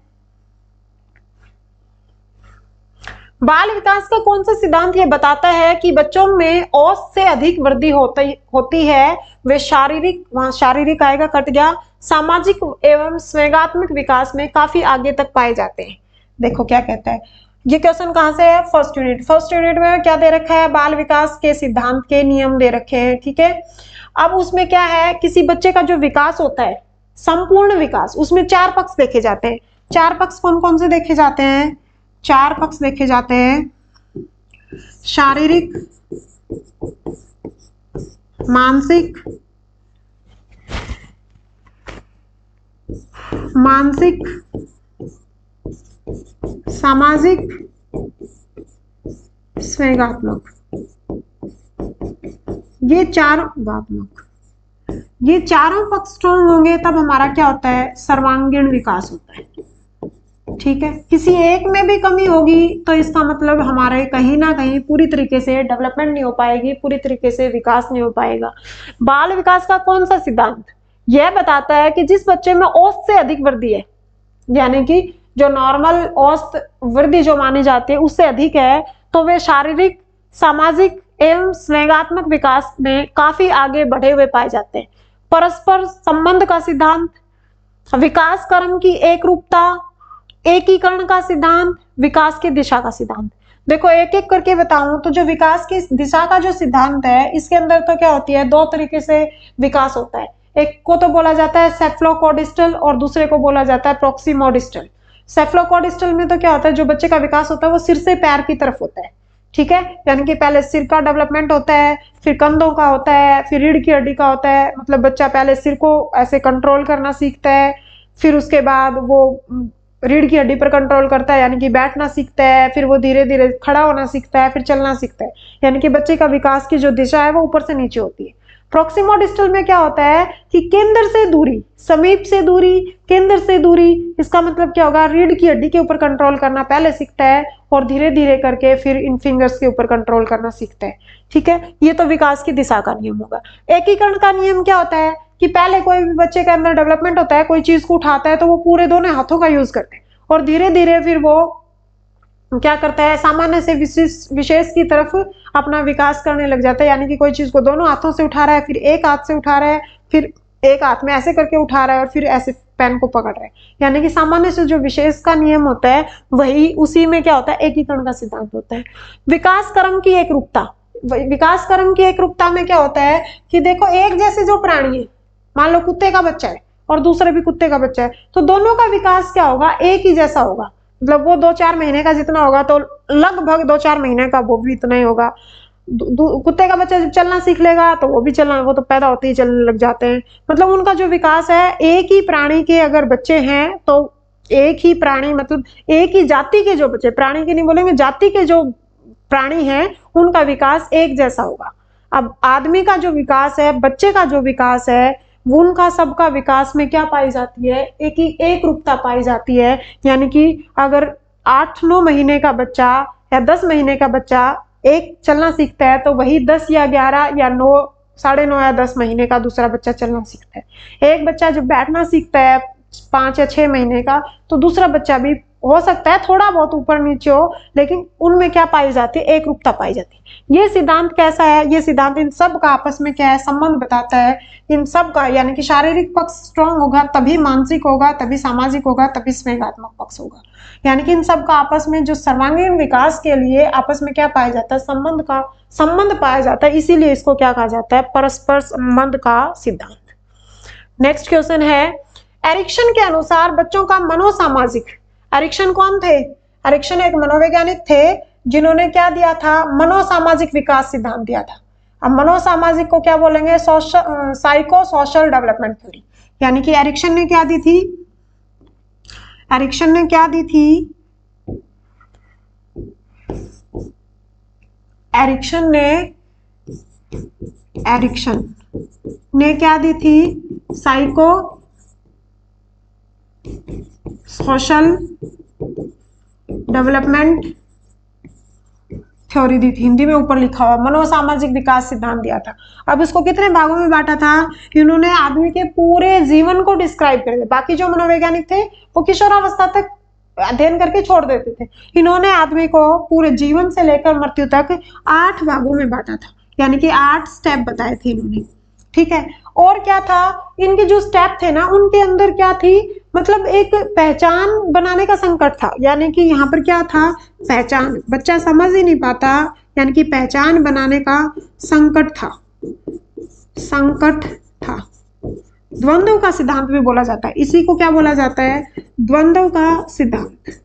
बाल विकास का कौन सा सिद्धांत यह बताता है कि बच्चों में औसत से अधिक वृद्धि होती है, वे शारीरिक, वहां शारीरिक आएगा, कट गया, सामाजिक एवं संवेगात्मक विकास में काफी आगे तक पाए जाते हैं। देखो क्या कहता है, ये क्वेश्चन कहां से है, फर्स्ट यूनिट। फर्स्ट यूनिट में क्या दे रखा है, बाल विकास के सिद्धांत के नियम दे रखे हैं, ठीक है। अब उसमें क्या है, किसी बच्चे का जो विकास होता है, संपूर्ण विकास, उसमें चार पक्ष देखे जाते हैं। चार पक्ष कौन कौन से देखे जाते हैं, चार पक्ष देखे जाते हैं, शारीरिक, मानसिक, सामाजिक, संवेगात्मक। ये चारों पक्ष स्ट्रॉन्ग होंगे तब हमारा क्या होता है, सर्वांगीण विकास होता है, ठीक है। किसी एक में भी कमी होगी तो इसका मतलब हमारे कहीं ना कहीं पूरी तरीके से डेवलपमेंट नहीं हो पाएगी, पूरी तरीके से विकास नहीं हो पाएगा। बाल विकास का कौन सा सिद्धांत यह बताता है कि जिस बच्चे में औसत से अधिक वृद्धि है, यानी कि जो नॉर्मल औसत वृद्धि जो मानी जाती है उससे अधिक है, तो वे शारीरिक, सामाजिक एवं संवेगात्मक विकास में काफी आगे बढ़े हुए पाए जाते हैं। परस्पर संबंध का सिद्धांत, विकास क्रम की एक रूपता, एकीकरण का सिद्धांत, विकास की दिशा का सिद्धांत। देखो एक एक करके बताऊं तो जो विकास की दिशा का जो सिद्धांत है, इसके अंदर तो क्या होती है, दो तरीके से विकास होता है। एक को तो बोला जाता है सेफ्लोकोडिस्टल और दूसरे को बोला जाता है प्रोक्सिमोडिस्टल। सेफ्लोकोडिस्टल में तो क्या होता है, जो बच्चे का विकास होता है वो सिर से पैर की तरफ होता है, ठीक है। यानी कि पहले सिर का डेवलपमेंट होता है, फिर कंधों का होता है, फिर रीढ़ की हड्डी का होता है। मतलब बच्चा पहले सिर को ऐसे कंट्रोल करना सीखता है, फिर उसके बाद वो रीढ़ की हड्डी पर कंट्रोल करता है, यानी कि बैठना सीखता है, फिर वो धीरे धीरे खड़ा होना सीखता है, फिर चलना सीखता है। यानी कि बच्चे का विकास की जो दिशा है वो ऊपर से नीचे होती है। प्रोक्सिमोडिस्टल में क्या होता है कि केंद्र से दूरी, समीप से दूरी, केंद्र से दूरी, इसका मतलब क्या होगा, रीढ़ की हड्डी के ऊपर कंट्रोल करना पहले सीखता है और धीरे धीरे करके फिर इन फिंगर्स के ऊपर कंट्रोल करना सीखता है, ठीक है। ये तो विकास की दिशा का नियम होगा। एकीकरण का नियम क्या होता है कि पहले कोई भी बच्चे के अंदर डेवलपमेंट होता है, कोई चीज को उठाता है तो वो पूरे दोनों हाथों का यूज करते हैं और धीरे धीरे फिर वो क्या करता है, सामान्य से विशेष की तरफ अपना विकास करने लग जाता है। यानी कि कोई चीज को दोनों हाथों से उठा रहा है, फिर एक हाथ से उठा रहा है, फिर एक हाथ में ऐसे करके उठा रहा है और फिर ऐसे पेन को पकड़ रहा है। यानी कि सामान्य से जो विशेष का नियम होता है वही, उसी में क्या होता है, एकीकरण का सिद्धांत होता है। विकास क्रम की एक रूपता, विकास क्रम की एक रूपता में क्या होता है कि देखो एक जैसे जो प्राणी है, मान लो कुत्ते का बच्चा है और दूसरे भी कुत्ते का बच्चा है, तो दोनों का विकास क्या होगा, एक ही जैसा होगा। मतलब वो 2-4 महीने का जितना होगा तो लगभग 2-4 महीने का वो भी इतना ही होगा। कुत्ते का बच्चा जब चलना सीख लेगा तो वो भी चलना, वो तो पैदा होते ही चलने लग जाते हैं। मतलब उनका जो विकास है, एक ही प्राणी के अगर बच्चे हैं तो एक ही प्राणी, मतलब एक ही जाति के जो बच्चे, प्राणी के नहीं बोलेंगे, जाति के जो प्राणी हैं उनका विकास एक जैसा होगा। अब आदमी का जो विकास है, बच्चे का जो विकास है, उनका सबका विकास में क्या पाई जाती है, एक रूपता पाई जाती है। यानी कि अगर 8-9 महीने का बच्चा या 10 महीने का बच्चा एक चलना सीखता है, तो वही 10 या 11 या 9, 9.5 या 10 महीने का दूसरा बच्चा चलना सीखता है। एक बच्चा जब बैठना सीखता है 5 या 6 महीने का, तो दूसरा बच्चा भी हो सकता है थोड़ा बहुत ऊपर नीचे हो, लेकिन उनमें क्या पाई जाती है, एक रूपता पाई जाती है। ये सिद्धांत कैसा है, ये सिद्धांत इन सब का आपस में क्या है, संबंध बताता है इन सब का। यानी कि शारीरिक पक्ष स्ट्रांग होगा तभी मानसिक होगा, तभी सामाजिक होगा, तभी संवेगात्मक पक्ष होगा। यानी कि इन सब का आपस में जो सर्वांगीण विकास के लिए आपस में क्या पाया जाता है, संबंध पाया जाता है। इसीलिए इसको क्या कहा जाता है, परस्पर संबंध का सिद्धांत। नेक्स्ट क्वेश्चन है, एरिक्सन के अनुसार बच्चों का मनोसामाजिक, एरिक्सन कौन थे, एरिक्सन एक मनोवैज्ञानिक थे जिन्होंने क्या दिया था, मनोसामाजिक विकास सिद्धांत दिया था। अब मनोसामाजिक को क्या बोलेंगे, साइको सोशल डेवलपमेंट थ्योरी। यानी कि एरिक्सन ने क्या दी थी, एरिक्सन ने क्या दी थी, एरिक्सन ने क्या दी थी, साइको सोशल डेवलपमेंट थ्योरी दी थी। हिंदी में ऊपर लिखा हुआ मनोसामाजिक विकास सिद्धांत दिया था। अब इसको कितने भागों में बांटा था, इन्होंने आदमी के पूरे जीवन को डिस्क्राइब कर दिया। बाकी जो मनोवैज्ञानिक थे वो किशोरावस्था तक अध्ययन करके छोड़ देते थे, इन्होंने आदमी को पूरे जीवन से लेकर मृत्यु तक 8 भागों में बांटा था। यानी कि 8 स्टेप बताए थे इन्होंने, ठीक है। और क्या था, इनके जो स्टेप थे ना, उनके अंदर क्या थी, मतलब एक पहचान बनाने का संकट था। यानी कि यहाँ पर क्या था, पहचान, बच्चा समझ ही नहीं पाता, यानी कि पहचान बनाने का संकट था। द्वंद्व का सिद्धांत भी बोला जाता है, इसी को क्या बोला जाता है, द्वंद्व का सिद्धांत।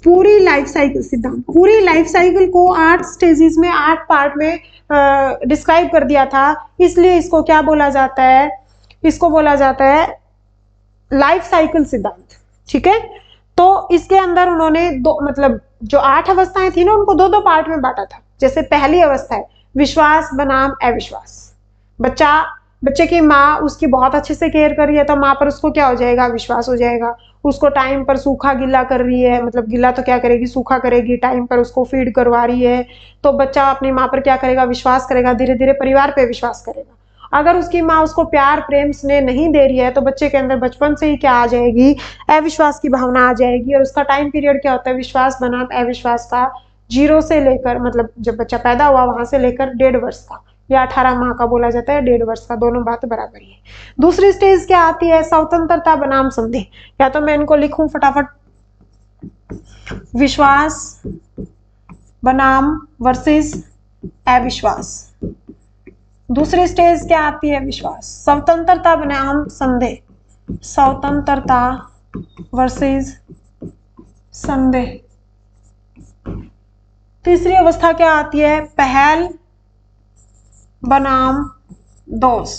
पूरी लाइफ साइकिल सिद्धांत, पूरी लाइफ साइकिल को 8 स्टेजेस में, 8 पार्ट में डिस्क्राइब कर दिया था। इसलिए इसको क्या बोला जाता है, इसको बोला जाता है लाइफ साइकिल सिद्धांत, ठीक है। तो इसके अंदर उन्होंने मतलब जो 8 अवस्थाएं थी ना, उनको 2-2 पार्ट में बांटा था। जैसे पहली अवस्था है विश्वास बनाम अविश्वास। बच्चे की माँ उसकी बहुत अच्छे से केयर कर रही है, तो माँ पर उसको क्या हो जाएगा, विश्वास हो जाएगा। उसको टाइम पर सूखा गीला कर रही है, मतलब गीला तो क्या करेगी, सूखा करेगी, टाइम पर उसको फीड करवा रही है, तो बच्चा अपनी माँ पर क्या करेगा, विश्वास करेगा, धीरे धीरे परिवार पे विश्वास करेगा। अगर उसकी माँ उसको प्यार प्रेम स्नेह नहीं दे रही है, तो बच्चे के अंदर बचपन से ही क्या आ जाएगी, अविश्वास की भावना आ जाएगी। और उसका टाइम पीरियड क्या होता है, विश्वास बनाम अविश्वास का 0 से लेकर, मतलब जब बच्चा पैदा हुआ वहां से लेकर 1.5 वर्ष का, या 18 माह का बोला जाता है, 1.5 वर्ष का, दोनों बात बराबर ही है। दूसरी स्टेज क्या आती है, स्वतंत्रता बनाम संदेह। या तो मैं इनको लिखूं फटाफट, विश्वास बनाम वर्सेस अविश्वास। दूसरी स्टेज क्या आती है, विश्वास, स्वतंत्रता बनाम संदेह, स्वतंत्रता वर्सेस संदेह। तीसरी अवस्था क्या आती है, पहल बनाम दोष।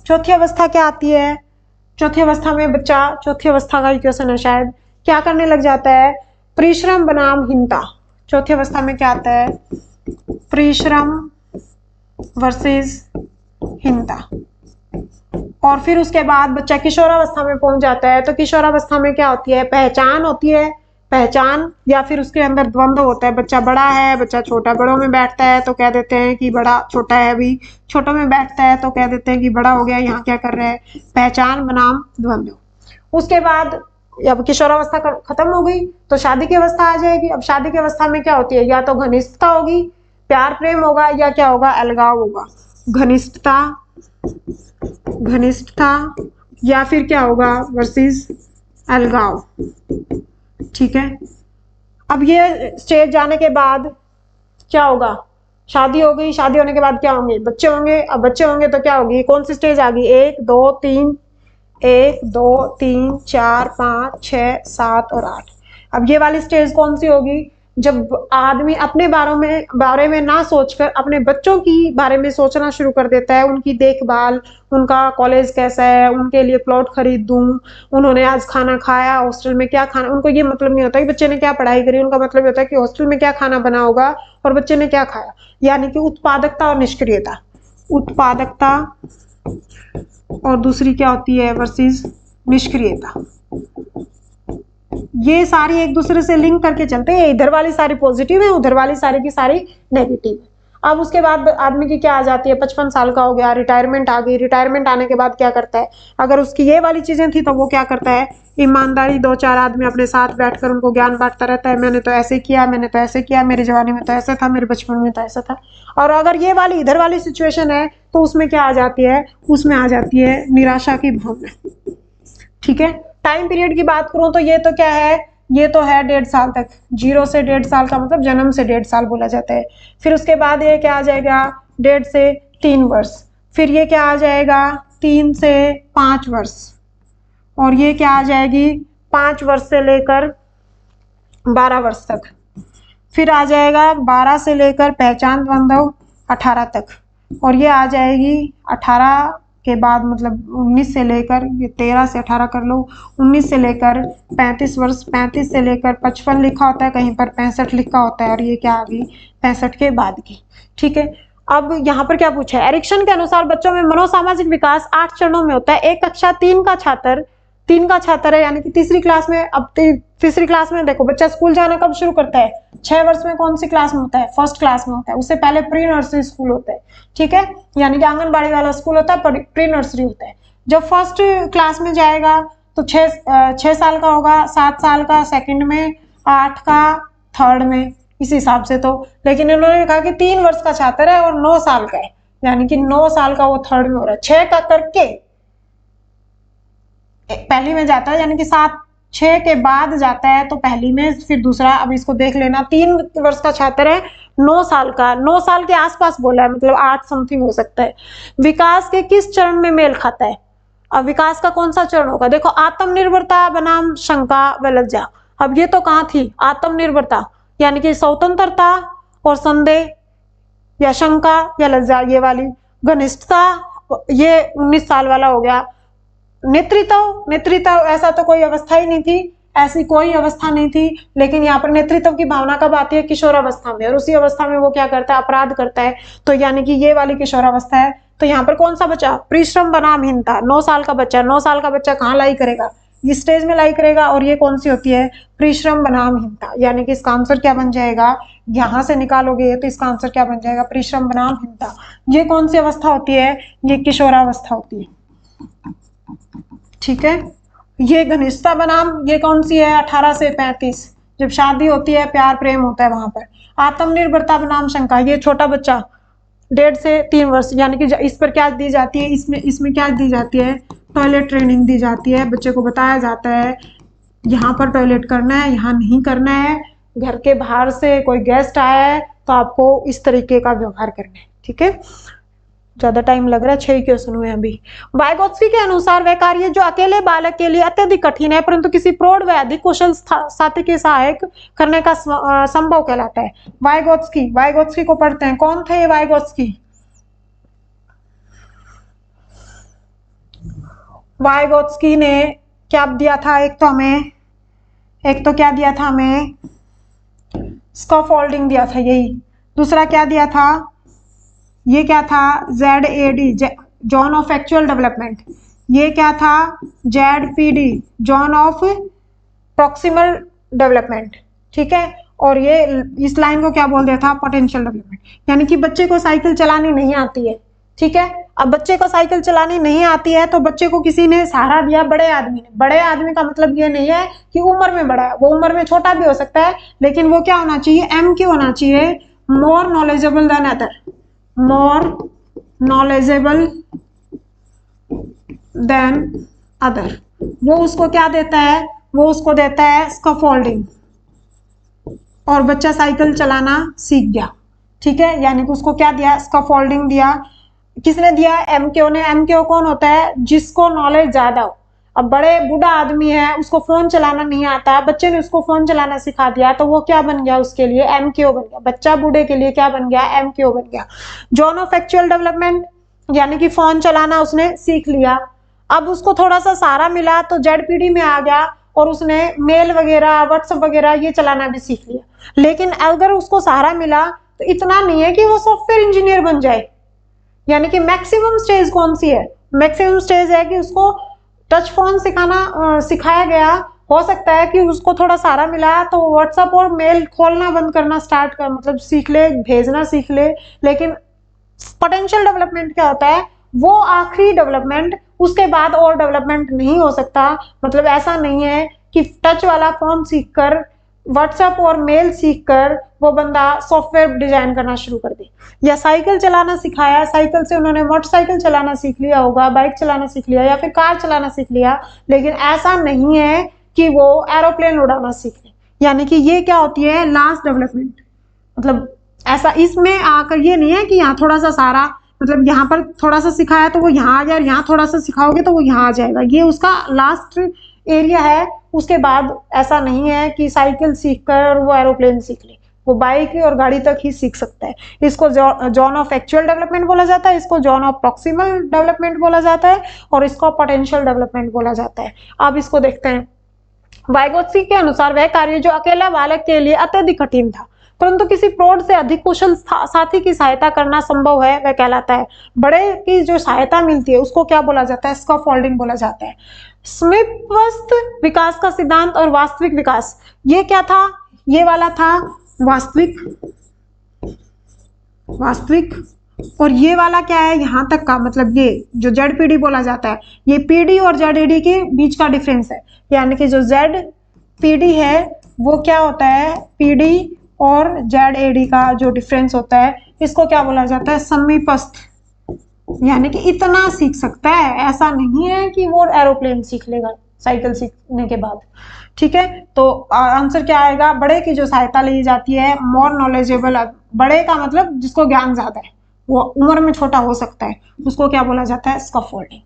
चौथी अवस्था क्या आती है, चौथी अवस्था में बच्चा, चौथी अवस्था का क्वेश्चन है शायद, क्या करने लग जाता है, परिश्रम बनाम हीनता। चौथी अवस्था में क्या आता है, परिश्रम वर्सेस हीनता। और फिर उसके बाद बच्चा किशोरावस्था में पहुंच जाता है, तो किशोरावस्था में क्या होती है, पहचान होती है, पहचान, या फिर उसके अंदर द्वंद्व होता है। बच्चा बड़ा है, बच्चा छोटा, बड़ों में बैठता है तो कह देते हैं कि बड़ा, छोटा है अभी, छोटों में बैठता है तो कह देते हैं कि बड़ा हो गया। यहाँ क्या कर रहे हैं, पहचान बनाम द्वंद्व। उसके बाद अब किशोरावस्था खत्म हो गई तो शादी की अवस्था आ जाएगी। अब शादी की अवस्था में क्या होती है, या तो घनिष्ठता होगी, प्यार प्रेम होगा, या क्या होगा, अलगाव होगा। घनिष्ठता या फिर क्या होगा, वर्सेस अलगाव, ठीक है। अब ये स्टेज जाने के बाद क्या होगा, शादी हो गई, शादी होने के बाद क्या होंगे, बच्चे होंगे। अब बच्चे होंगे तो क्या होगी, कौन सी स्टेज आ गई, 1 2 3 4 5 6 7 और 8। अब ये वाली स्टेज कौन सी होगी, जब आदमी अपने बारे में ना सोचकर अपने बच्चों की बारे में सोचना शुरू कर देता है, उनकी देखभाल, उनका कॉलेज कैसा है, उनके लिए प्लॉट खरीद दूं, उन्होंने आज खाना खाया, हॉस्टल में क्या खाना, उनको ये मतलब नहीं होता कि बच्चे ने क्या पढ़ाई करी, उनका मतलब होता है कि हॉस्टल में क्या खाना बना होगा और बच्चे ने क्या खाया। यानी कि उत्पादकता और निष्क्रियता, उत्पादकता और दूसरी क्या होती है वर्सेस निष्क्रियता, ये सारी एक दूसरे से लिंक करके चलते हैं। इधर वाली सारी पॉजिटिव है, उधर वाली सारी की सारी नेगेटिव है। अब उसके बाद आदमी की क्या आ जाती है, 55 साल का हो गया, रिटायरमेंट आ गई। रिटायरमेंट आने के बाद क्या करता है, अगर उसकी ये वाली चीजें थी तो वो क्या करता है, ईमानदारी 2-4 आदमी अपने साथ बैठकर उनको ज्ञान बांटता रहता है, मैंने तो ऐसे किया, मैंने तो ऐसे किया, मेरे जवानी में तो ऐसा था, मेरे बचपन में तो ऐसा था। और अगर ये वाली इधर वाली सिचुएशन है तो उसमें क्या आ जाती है, उसमें आ जाती है निराशा की भावना। ठीक है, टाइम पीरियड की बात करूं तो ये तो क्या है, ये तो है 1.5 साल तक, 0 से 1.5 साल का मतलब जन्म से 1.5 साल बोला जाता है। फिर उसके बाद ये क्या आ जाएगा, 1.5 से 3 वर्ष। फिर ये क्या आ जाएगा, 3 से 5 वर्ष। और ये क्या आ जाएगी, 5 वर्ष से लेकर 12 वर्ष तक। फिर आ जाएगा 12 से लेकर पहचान बांधव 18 तक। और ये आ जाएगी 18 के बाद मतलब 19 से लेकर, ये 13 से 18 कर लो, 19 से लेकर 35 वर्ष, 35 से लेकर 55 लिखा होता है, कहीं पर 65 लिखा होता है, और ये क्या आ गई 65 के बाद की। ठीक है, अब यहाँ पर क्या पूछा है, एरिक्सन के अनुसार बच्चों में मनोसामाजिक विकास 8 चरणों में होता है। एक कक्षा 3 का छात्र है, यानी कि तीसरी क्लास में। अब तीसरी क्लास में देखो, बच्चा स्कूल जाना कब शुरू करता है, 6 वर्ष में कौन सी क्लास में होता है, फर्स्ट क्लास में होता है। उससे पहले प्री नर्सरी स्कूल होता है। ठीक है, यानी कि आंगनबाड़ी वाला स्कूल होता है, प्री नर्सरी होता है। जब फर्स्ट क्लास में जाएगा तो 6 साल का होगा, 7 साल का सेकंड में, 8 का थर्ड में, इस हिसाब से। तो लेकिन इन्होंने कहा कि 3 वर्ष का छात्र है और 9 साल का है, यानी कि 9 साल का वो थर्ड में हो रहा है। 6 का करके पहली में जाता है, यानी कि 6 के बाद जाता है तो पहली में, फिर दूसरा। अब इसको देख लेना, 3 वर्ष का छात्र है, 9 साल का, 9 साल के आसपास बोला है, मतलब 8 समथिंग हो सकता है। विकास के किस चरण में मेल खाता है, अब विकास का कौन सा चरण होगा, देखो आत्मनिर्भरता बनाम शंका व लज्जा। अब ये तो कहाँ थी, आत्मनिर्भरता, यानी कि स्वतंत्रता और संदेह या शंका या लज्जा, ये वाली। घनिष्ठता, ये 19 साल वाला हो गया। नेतृत्व ऐसा तो कोई अवस्था ही नहीं थी, ऐसी कोई अवस्था नहीं थी। लेकिन यहाँ पर नेतृत्व की भावना कब आती है, किशोरावस्था में। और उसी अवस्था में वो क्या करता है, अपराध करता है। तो यानी कि ये वाली किशोरावस्था है। तो यहाँ पर कौन सा बच्चा, परिश्रम बनाम हीनता, 9 साल का बच्चा। 9 साल का बच्चा कहाँ लाई करेगा, इस स्टेज में लाई करेगा। और ये कौन सी होती है, परिश्रम बनाम हीनता। यानी कि इसका आंसर क्या बन जाएगा, यहां से निकालोगे तो इसका आंसर क्या बन जाएगा, परिश्रम बनाम हीनता। ये कौन सी अवस्था होती है, ये किशोरावस्था होती है। ठीक है, ये घनिष्ठता बनाम, ये कौन सी है, 18 से 35, जब शादी होती है, प्यार प्रेम होता है वहां पर। आत्मनिर्भरता बनाम शंका, ये छोटा बच्चा 1.5 से 3 वर्ष, यानी कि इस पर क्या दी जाती है, इसमें क्या दी जाती है, टॉयलेट ट्रेनिंग दी जाती है। बच्चे को बताया जाता है यहाँ पर टॉयलेट करना है, यहाँ नहीं करना है। घर के बाहर से कोई गेस्ट आया है तो आपको इस तरीके का व्यवहार करना है। ठीक है, ज्यादा टाइम लग रहा है, 6 क्वेश्चन हुए अभी। वाइगोत्स्की के अनुसार वह कार्य जो अकेले बालक के लिए अत्यधिक कठिन है परंतु किसी प्रौढ़ व अधिक कुशल साथी के सहायक करने का संभव कहलाता है। वाइगोत्स्की को पढ़ते हैं, कौन थे ये वाइगोत्स्की। वाइगोत्स्की ने क्या दिया था, एक तो क्या दिया था हमें, स्कैफोल्डिंग दिया था, यही। दूसरा क्या दिया था, ये क्या था, ZAD, zone of actual development. ये क्या था, ZPD, zone of proximal development. ठीक है, और ये इस लाइन को क्या बोल दिया था, पोटेंशियल डेवलपमेंट। यानी कि बच्चे को साइकिल चलानी नहीं आती है। ठीक है, अब बच्चे को साइकिल चलानी नहीं आती है तो बच्चे को किसी ने सहारा दिया, बड़े आदमी ने। बड़े आदमी का मतलब ये नहीं है कि उम्र में बड़ा है, वो उम्र में छोटा भी हो सकता है, लेकिन वो क्या होना चाहिए, MQ होना चाहिए, more knowledgeable then other, more knowledgeable then other. वो उसको क्या देता है, वो उसको देता है स्कैफोल्डिंग, और बच्चा साइकिल चलाना सीख गया। ठीक है, यानी कि उसको क्या दिया, स्कैफोल्डिंग दिया। किसने दिया, MQ ने। MQ कौन होता है, जिसको नॉलेज ज्यादा हो। अब बड़े बूढ़ा आदमी है, उसको फोन चलाना नहीं आता, बच्चे ने उसको फोन चलाना सिखा दिया, तो वो क्या बन गया, उसके लिए एमक्यू बन गया। बच्चा बूढ़े के लिए क्या बन गया, एमक्यू बन गया। जोन ऑफ एक्चुअल डेवलपमेंट, यानी कि फोन चलाना उसने सीख लिया, अब उसको थोड़ा सा सहारा मिला तो जेडपीडी में आ गया और उसने मेल वगैरह व्हाट्सएप वगैरह ये चलाना भी सीख लिया। लेकिन अगर उसको सहारा मिला तो इतना नहीं है कि वो सॉफ्टवेयर इंजीनियर बन जाए। यानी कि मैक्सिमम स्टेज कौन सी है, मैक्सिमम स्टेज है कि उसको टच फोन सिखाया गया, हो सकता है कि उसको थोड़ा सहारा मिला तो व्हाट्सएप और मेल खोलना बंद करना स्टार्ट कर, मतलब सीख ले, भेजना सीख ले। लेकिन पोटेंशियल डेवलपमेंट क्या होता है, वो आखिरी डेवलपमेंट, उसके बाद और डेवलपमेंट नहीं हो सकता। मतलब ऐसा नहीं है कि टच वाला फोन सीखकर, व्हाट्सएप और मेल सीखकर वो बंदा सॉफ्टवेयर डिजाइन करना शुरू कर दे। या साइकिल चलाना सिखाया, साइकिल से उन्होंने मोटरसाइकिल चलाना सीख लिया होगा, बाइक चलाना सीख लिया या फिर कार चलाना सीख लिया, लेकिन ऐसा नहीं है कि वो एरोप्लेन उड़ाना सीख ले। यानी कि ये क्या होती है, लास्ट डेवलपमेंट। मतलब ऐसा इसमें आकर ये नहीं है कि यहाँ थोड़ा सा सारा, मतलब यहाँ पर थोड़ा सा सिखाया तो वो यहाँ आ गया, यहाँ थोड़ा सा सिखाओगे तो वो यहाँ आ जाएगा, ये उसका लास्ट एरिया है। उसके बाद ऐसा नहीं है कि साइकिल सीखकर वो एरोप्लेन सीख ले, वो बाइक और गाड़ी तक ही सीख सकता है। इसको जोन ऑफ एक्चुअल डेवलपमेंट बोला जाता है, इसको जोन ऑफ प्रॉक्सिमल डेवलपमेंट बोला जाता है और इसको पोटेंशियल डेवलपमेंट बोला जाता है। अब इसको देखते हैं। वाइगोत्स्की के अनुसार वह कार्य जो अकेला बालक के लिए अत्यधिक कठिन था परंतु किसी प्रौढ़ से अधिक कुशल साथी की सहायता करना संभव है, वह कहलाता है। बड़े की जो सहायता मिलती है उसको क्या बोला जाता है, स्कैफोल्डिंग बोला जाता है। स्मिथ विकास का सिद्धांत और वास्तविक विकास, ये क्या था, ये वाला था वास्तविक और ये वाला क्या है, यहाँ तक का, मतलब ये जो जेड पीडी बोला जाता है, ये पीडी और जेड एडी के बीच का डिफरेंस है। यानी कि जो जेड पीडी है वो क्या होता है, पीडी और जेड एडी का जो डिफरेंस होता है, इसको क्या बोला जाता है, समीपस्थ। यानी कि इतना सीख सकता है, ऐसा नहीं है कि वो एरोप्लेन सीख लेगा साइकिल सीखने के बाद। ठीक है, तो आंसर क्या आएगा, बड़े की जो सहायता ली जाती है, मोर नॉलेजेबल। बड़े का मतलब जिसको ज्ञान ज्यादा है, वो उम्र में छोटा हो सकता है, उसको क्या बोला जाता है, स्कैफोल्डिंग।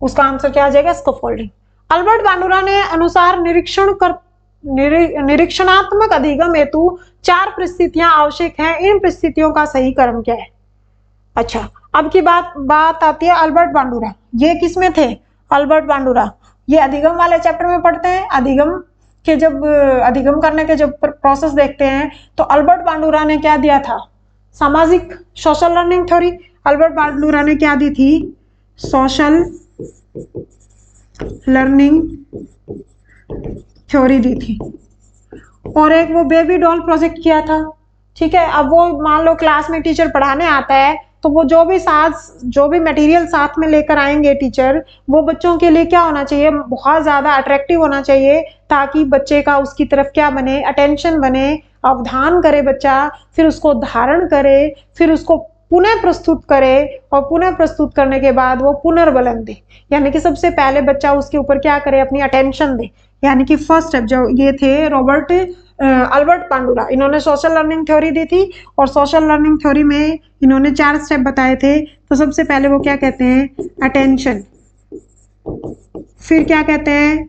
उसका आंसर क्या आ जाएगा, स्कैफोल्डिंग। अल्बर्ट बांडुरा ने अनुसार निरीक्षणात्मक अधिगम हेतु 4 परिस्थितियां आवश्यक हैं, इन परिस्थितियों का सही क्रम क्या है। अच्छा, अब की बात आती है अल्बर्ट बांडुरा। ये किसमें थे, अल्बर्ट बांडुरा, ये अधिगम वाले चैप्टर में पढ़ते हैं। अधिगम करने के जब प्रोसेस देखते हैं तो अल्बर्ट बांडुरा ने क्या दिया था, सामाजिक सोशल लर्निंग थ्योरी। अल्बर्ट बांडुरा ने क्या दी थी, सोशल लर्निंग थ्योरी दी थी। और एक वो बेबी डॉल प्रोजेक्ट किया था। ठीक है, अब वो मान लो क्लास में टीचर पढ़ाने आता है तो वो जो भी मटेरियल साथ में लेकर आएंगे टीचर, वो बच्चों के लिए क्या होना चाहिए, बहुत ज्यादा अट्रैक्टिव होना चाहिए, ताकि बच्चे का उसकी तरफ क्या बने, अटेंशन बने, अवधान करे बच्चा, फिर उसको धारण करे, फिर उसको पुनः प्रस्तुत करे और पुनः प्रस्तुत करने के बाद वो पुनर्बलन दे। यानी कि सबसे पहले बच्चा उसके ऊपर क्या करे, अपनी अटेंशन दे। यानी कि फर्स्ट स्टेप जो ये थे अल्बर्ट बांडुरा, इन्होंने सोशल लर्निंग थ्योरी दी थी और सोशल लर्निंग थ्योरी में इन्होंने 4 स्टेप बताए थे। तो सबसे पहले वो क्या कहते हैं, अटेंशन, फिर क्या कहते हैं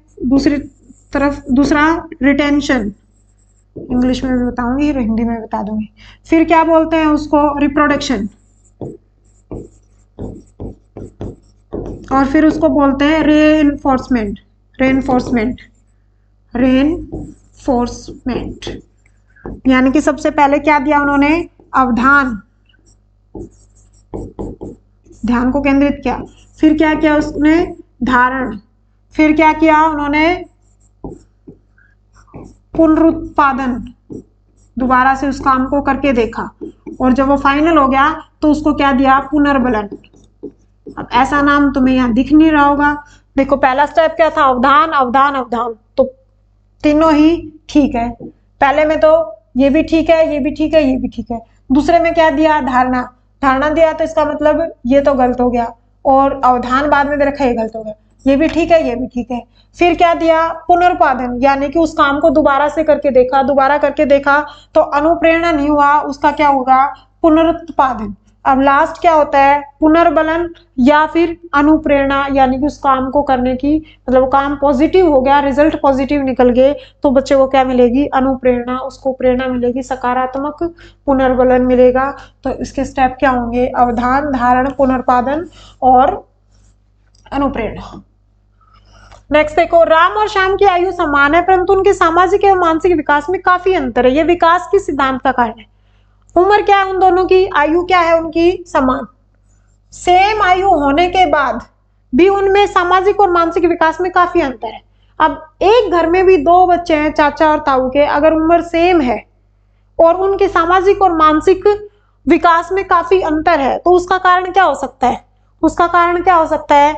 दूसरा रिटेंशन, इंग्लिश में भी बताऊंगी हिंदी में बता दूंगी। फिर क्या बोलते हैं उसको, रिप्रोडक्शन, और फिर उसको बोलते हैं रेनफोर्समेंट। यानी कि सबसे पहले क्या दिया उन्होंने, अवधान, ध्यान को केंद्रित किया। फिर क्या किया उसने, धारण। फिर क्या किया उन्होंने, पुनरुत्पादन, दोबारा से उस काम को करके देखा। और जब वो फाइनल हो गया तो उसको क्या दिया, पुनर्बलन। अब ऐसा नाम तुम्हें यहाँ दिख नहीं रहा होगा। देखो पहला स्टेप क्या था, अवधान अवधान अवधान, तो तीनों ही ठीक है। पहले में तो ये भी ठीक है, ये भी ठीक है, ये भी ठीक है। दूसरे में क्या दिया, धारणा दिया, तो इसका मतलब ये तो गलत हो गया, और अवधान बाद में दे रखा, ये गलत हो गया। ये भी ठीक है, ये भी ठीक है। फिर क्या दिया, पुनर्पादन, यानी कि उस काम को दोबारा करके देखा तो अनुप्रेरणा नहीं हुआ, उसका क्या होगा, पुनरुत्पादन। अब लास्ट क्या होता है, पुनर्बलन या फिर अनुप्रेरणा, यानी कि उस काम को करने की मतलब काम पॉजिटिव हो गया, रिजल्ट पॉजिटिव निकल गए तो बच्चे को क्या मिलेगी, अनुप्रेरणा, उसको प्रेरणा मिलेगी, सकारात्मक पुनर्बलन मिलेगा। तो इसके स्टेप क्या होंगे, अवधान, धारण, पुनर्पादन और अनुप्रेरणा। नेक्स्ट देखो, राम और श्याम की आयु समान है परंतु उनके सामाजिक एवं मानसिक विकास में काफी अंतर है, यह विकास की सिद्धांत का कारण है। उम्र क्या है उन दोनों की, आयु क्या है उनकी, समान, सेम आयु होने के बाद भी उनमें सामाजिक और मानसिक विकास में काफी अंतर है। अब एक घर में भी दो बच्चे हैं, चाचा और ताऊ के, अगर उम्र सेम है और उनके सामाजिक और मानसिक विकास में काफी अंतर है तो उसका कारण क्या हो सकता है, उसका कारण क्या हो सकता है,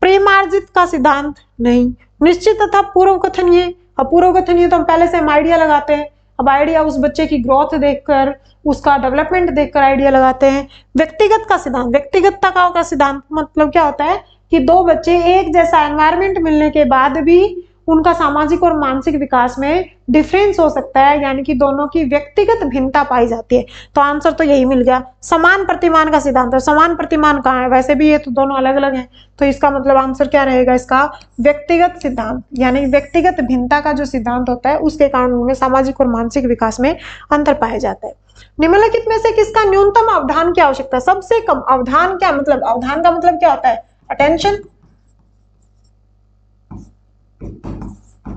प्रेमार्जित का सिद्धांत नहीं, निश्चित तथा पूर्व कथनीय। अब पूर्व कथनीय तो हम पहले से हम आइडिया लगाते हैं, अब आइडिया उस बच्चे की ग्रोथ देखकर, उसका डेवलपमेंट देखकर आइडिया लगाते हैं। व्यक्तिगत का सिद्धांत, व्यक्तिगतता का सिद्धांत मतलब क्या होता है कि दो बच्चे एक जैसा एनवायरनमेंट मिलने के बाद भी उनका सामाजिक और मानसिक विकास में डिफरेंस हो सकता है, यानी कि दोनों की व्यक्तिगत भिन्नता पाई जाती है। तो आंसर तो यही मिल गया, समान प्रतिमान का सिद्धांत। और समान प्रतिमान कहाँ है, वैसे भी ये तो दोनों अलग अलग हैं, तो इसका मतलब आंसर क्या रहेगा इसका, व्यक्तिगत सिद्धांत, यानी व्यक्तिगत भिन्नता का जो सिद्धांत होता है उसके कारण उनमें सामाजिक और मानसिक विकास में अंतर पाया जाता है। निम्नलिखित में से किसका न्यूनतम अवधान की आवश्यकता है, सबसे कम अवधान, क्या मतलब अवधान का मतलब क्या होता है, अटेंशन,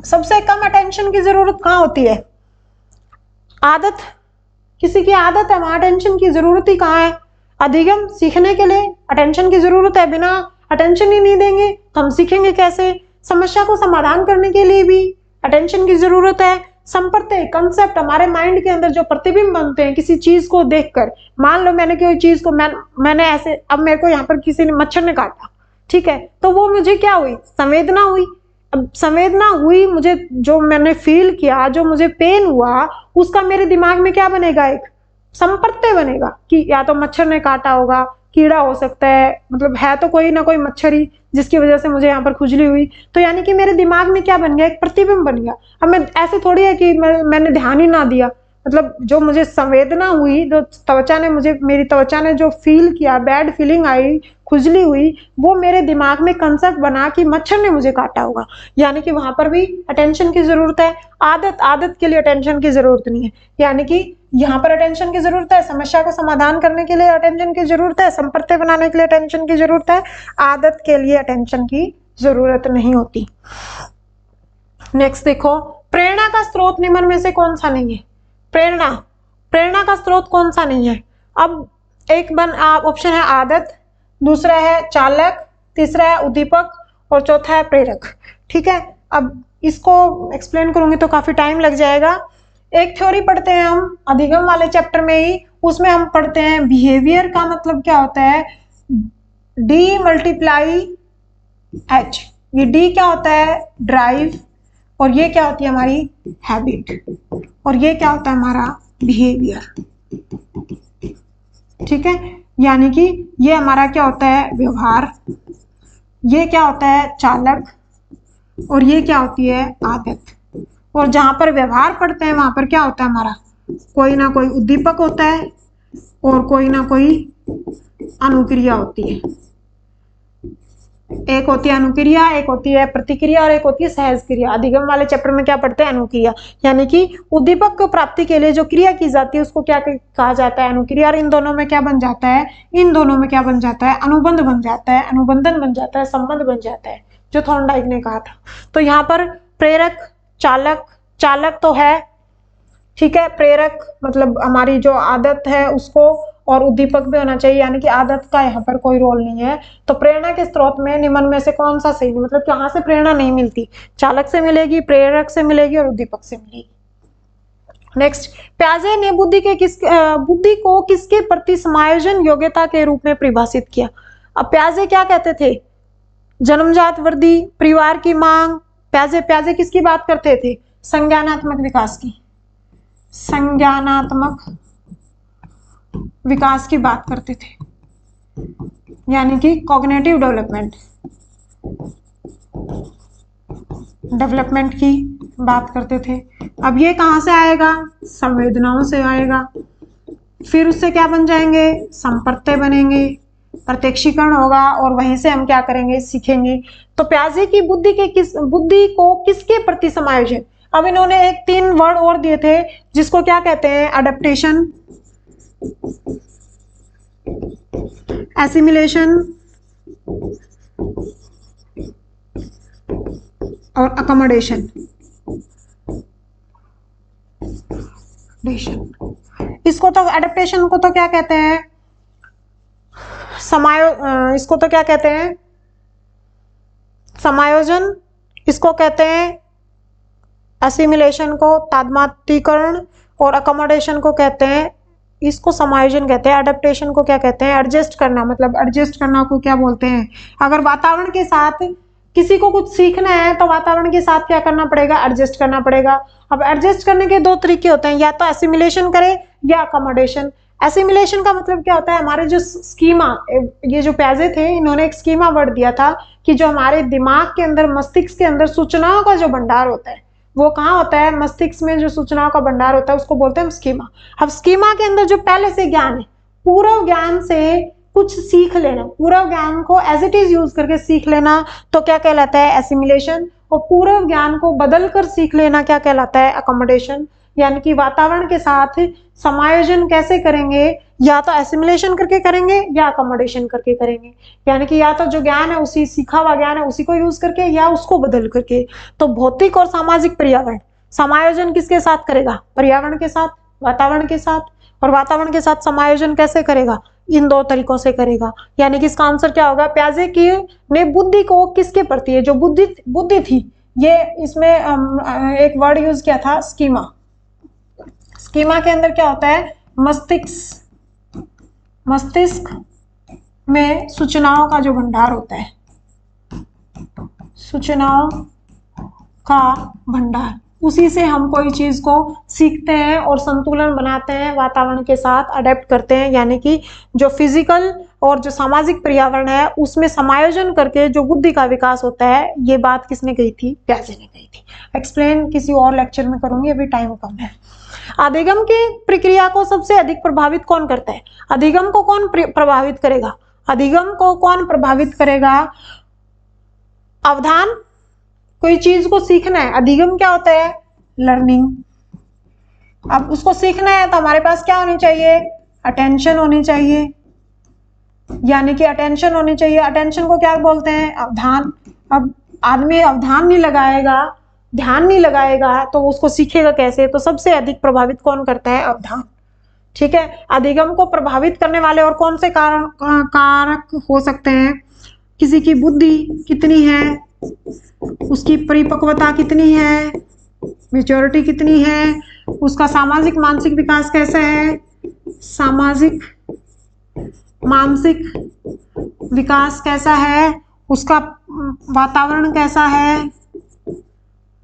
सबसे कम अटेंशन की जरूरत कहां होती है, आदत, किसी की आदत है वहां अटेंशन की जरूरत ही कहां है, अधिगम, सीखने के लिए अटेंशन की जरूरत है, बिना अटेंशन ही नहीं देंगे तो हम सीखेंगे कैसे, समस्या को समाधान करने के लिए भी अटेंशन की जरूरत है, संप्रत्यय, कंसेप्ट, हमारे माइंड के अंदर जो प्रतिबिंब बनते हैं किसी चीज को देखकर, मान लो मैंने कोई चीज को मैंने ऐसे, अब मेरे को यहाँ पर किसी ने मच्छर ने काटा, ठीक है, तो वो मुझे क्या हुई, संवेदना हुई। अब संवेदना हुई, मुझे जो मैंने फील किया, जो मुझे पेन हुआ, उसका मेरे दिमाग में क्या बनेगा, एक संप्रत्यय बनेगा कि या तो मच्छर ने काटा होगा, कीड़ा हो सकता है, मतलब है तो कोई ना कोई मच्छर ही जिसकी वजह से मुझे यहाँ पर खुजली हुई, तो यानी कि मेरे दिमाग में क्या बन गया, एक प्रतिबिंब बन गया। अब मैं ऐसे थोड़ी है कि मैंने ध्यान ही ना दिया, मतलब जो मुझे संवेदना हुई, जो त्वचा ने मुझे, मेरी त्वचा ने जो फील किया, बैड फीलिंग आई, खुजली हुई, वो मेरे दिमाग में कंसेप्ट बना कि मच्छर ने मुझे काटा होगा, यानी कि वहां पर भी अटेंशन की जरूरत है। आदत, आदत के लिए अटेंशन की जरूरत नहीं है, यानी कि यहाँ पर अटेंशन की जरूरत है, समस्या को समाधान करने के लिए अटेंशन की जरूरत है, संप्रत्यय बनाने के लिए अटेंशन की जरूरत है, आदत के लिए अटेंशन की जरूरत नहीं होती। नेक्स्ट देखो, प्रेरणा का स्रोत निम्न में से कौन सा नहीं है, प्रेरणा, प्रेरणा का स्रोत कौन सा नहीं है। अब एक ऑप्शन है आदत, दूसरा है चालक, तीसरा है उद्दीपक और चौथा है प्रेरक, ठीक है। अब इसको एक्सप्लेन करूंगी तो काफी टाइम लग जाएगा। एक थ्योरी पढ़ते हैं हम अधिगम वाले चैप्टर में ही, उसमें हम पढ़ते हैं बिहेवियर का मतलब क्या होता है, डी मल्टीप्लाई एच, ये डी क्या होता है, ड्राइव, और ये क्या होती है हमारी हैबिट, और ये क्या होता है हमारा बिहेवियर, ठीक है, यानी कि ये हमारा क्या होता है व्यवहार, ये क्या होता है चालक, और ये क्या होती है आदत। और जहां पर व्यवहार पढ़ते हैं वहां पर क्या होता है हमारा, कोई ना कोई उद्दीपक होता है और कोई ना कोई अनुक्रिया होती है, एक होती है अनुक्रिया, एक होती है प्रतिक्रिया और एक होती है सहज क्रिया। अधिगम वाले चैप्टर में क्या पढ़ते हैं, अनुक्रिया, यानी कि उद्दीपक को प्राप्ति के लिए जो क्रिया की जाती है उसको क्या कहा जाता है, अनुक्रिया। और इन दोनों में क्या बन जाता है, इन दोनों में क्या बन जाता है, अनुबंध बन जाता है, अनुबंधन बन जाता है, संबंध बन जाता है, जो थॉर्नडाइक ने कहा था। तो यहाँ पर प्रेरक, चालक, चालक तो है, ठीक है, प्रेरक मतलब हमारी जो आदत है उसको, और उद्दीपक भी होना चाहिए, यानी कि आदत का यहाँ पर कोई रोल नहीं है। तो प्रेरणा के स्रोत में निम्न में से कौन सा सही नहीं, मतलब कहाँ से प्रेरणा नहीं मिलती, चालक से मिलेगी, प्रेरक से मिलेगी और उद्दीपक से मिलेगी। नेक्स्ट, प्याजे ने बुद्धि को किसके प्रति समायोजन योग्यता के रूप में परिभाषित किया। अब प्याजे क्या कहते थे, जन्मजात वृद्धि, परिवार की मांग, प्याजे किसकी बात करते थे, संज्ञानात्मक विकास की, संज्ञानात्मक विकास की बात करते थे, यानी कि कॉग्निटिव डेवलपमेंट की बात करते थे। अब ये कहां से आएगा, संवेदनाओं से आएगा, फिर उससे क्या बन जाएंगे, संप्रत्यय बनेंगे, प्रत्यक्षीकरण होगा और वहीं से हम क्या करेंगे, सीखेंगे। तो प्याजे की बुद्धि को किसके प्रति समायोजित। अब इन्होंने एक 3 वर्ड और दिए थे जिसको क्या कहते हैं, अडेप्टेशन, एसिमिलेशन और अकोमोडेशन। इसको तो एडेप्टेशन को तो क्या कहते हैं, इसको तो क्या कहते हैं, समायोजन, इसको कहते हैं असिमिलेशन को तादात्म्यकरण, और अकोमोडेशन को कहते हैं, इसको समायोजन कहते हैं। अडेप्टेशन को क्या कहते हैं, एडजस्ट करना, मतलब एडजस्ट करना को क्या बोलते हैं। अगर वातावरण के साथ किसी को कुछ सीखना है तो वातावरण के साथ क्या करना पड़ेगा, एडजस्ट करना पड़ेगा। अब एडजस्ट करने के 2 तरीके होते हैं, या तो असिमिलेशन करे या अकोमोडेशन। एसिमिलेशन का मतलब क्या होता है, हमारे जो स्कीमा, ये जो प्याजे थे इन्होंने एक स्कीमा वर्ड दिया था कि जो हमारे दिमाग के अंदर, मस्तिष्क के अंदर सूचनाओं का जो भंडार होता है वो कहाँ होता है, मस्तिष्क में जो सूचनाओं का भंडार होता है उसको बोलते हैं स्कीमा। अब स्कीमा के अंदर जो पहले से ज्ञान है, पूर्व ज्ञान से कुछ सीख लेना, पूर्व ज्ञान को एज इट इज यूज करके सीख लेना तो क्या कहलाता है, एसिमिलेशन। और पूर्व ज्ञान को बदल कर सीख लेना क्या कहलाता है, अकोमोडेशन। यानी कि वातावरण के साथ समायोजन कैसे करेंगे, या तो एसिमिलेशन करके करेंगे या अकोमोडेशन करके करेंगे। यानी कि या तो जो ज्ञान है, उसी सीखा हुआ ज्ञान है उसी को यूज करके, या उसको बदल करके। तो भौतिक और सामाजिक पर्यावरण समायोजन किसके साथ करेगा, पर्यावरण के साथ, वातावरण के साथ। और वातावरण के साथ समायोजन कैसे करेगा, इन 2 तरीकों से करेगा। यानी कि इसका आंसर क्या होगा, प्याजे की ने बुद्धि को किसके प्रति है, जो बुद्धि थी, ये इसमें एक वर्ड यूज किया था, स्कीमा। स्कीमा के अंदर क्या होता है, मस्तिष्क में सूचनाओं का जो भंडार होता है, सूचनाओं का भंडार, उसी से हम कोई चीज को सीखते हैं और संतुलन बनाते हैं, वातावरण के साथ अडेप्ट करते हैं। यानी कि जो फिजिकल और जो सामाजिक पर्यावरण है उसमें समायोजन करके जो बुद्धि का विकास होता है, ये बात किसने कही थी, प्याजे ने कही थी। एक्सप्लेन किसी और लेक्चर में करूंगी, अभी टाइम कम है। अधिगम की प्रक्रिया को सबसे अधिक प्रभावित कौन करता है, अधिगम को कौन प्रभावित करेगा, अधिगम को कौन प्रभावित करेगा, अवधान, कोई चीज को सीखना है, अधिगम क्या होता है, लर्निंग। अब उसको सीखना है तो हमारे पास क्या होनी चाहिए, अटेंशन होनी चाहिए। यानी कि अटेंशन होनी चाहिए, अटेंशन को क्या बोलते हैं, अवधान। अब आदमी अवधान नहीं लगाएगा, ध्यान नहीं लगाएगा तो उसको सीखेगा कैसे। तो सबसे अधिक प्रभावित कौन करता है, अवधान। ठीक है, अधिगम को प्रभावित करने वाले और कौन से कारक हो सकते हैं, किसी की बुद्धि कितनी है, उसकी परिपक्वता कितनी है, मैच्योरिटी कितनी है, उसका सामाजिक मानसिक विकास कैसा है, सामाजिक मानसिक विकास कैसा है, उसका वातावरण कैसा है,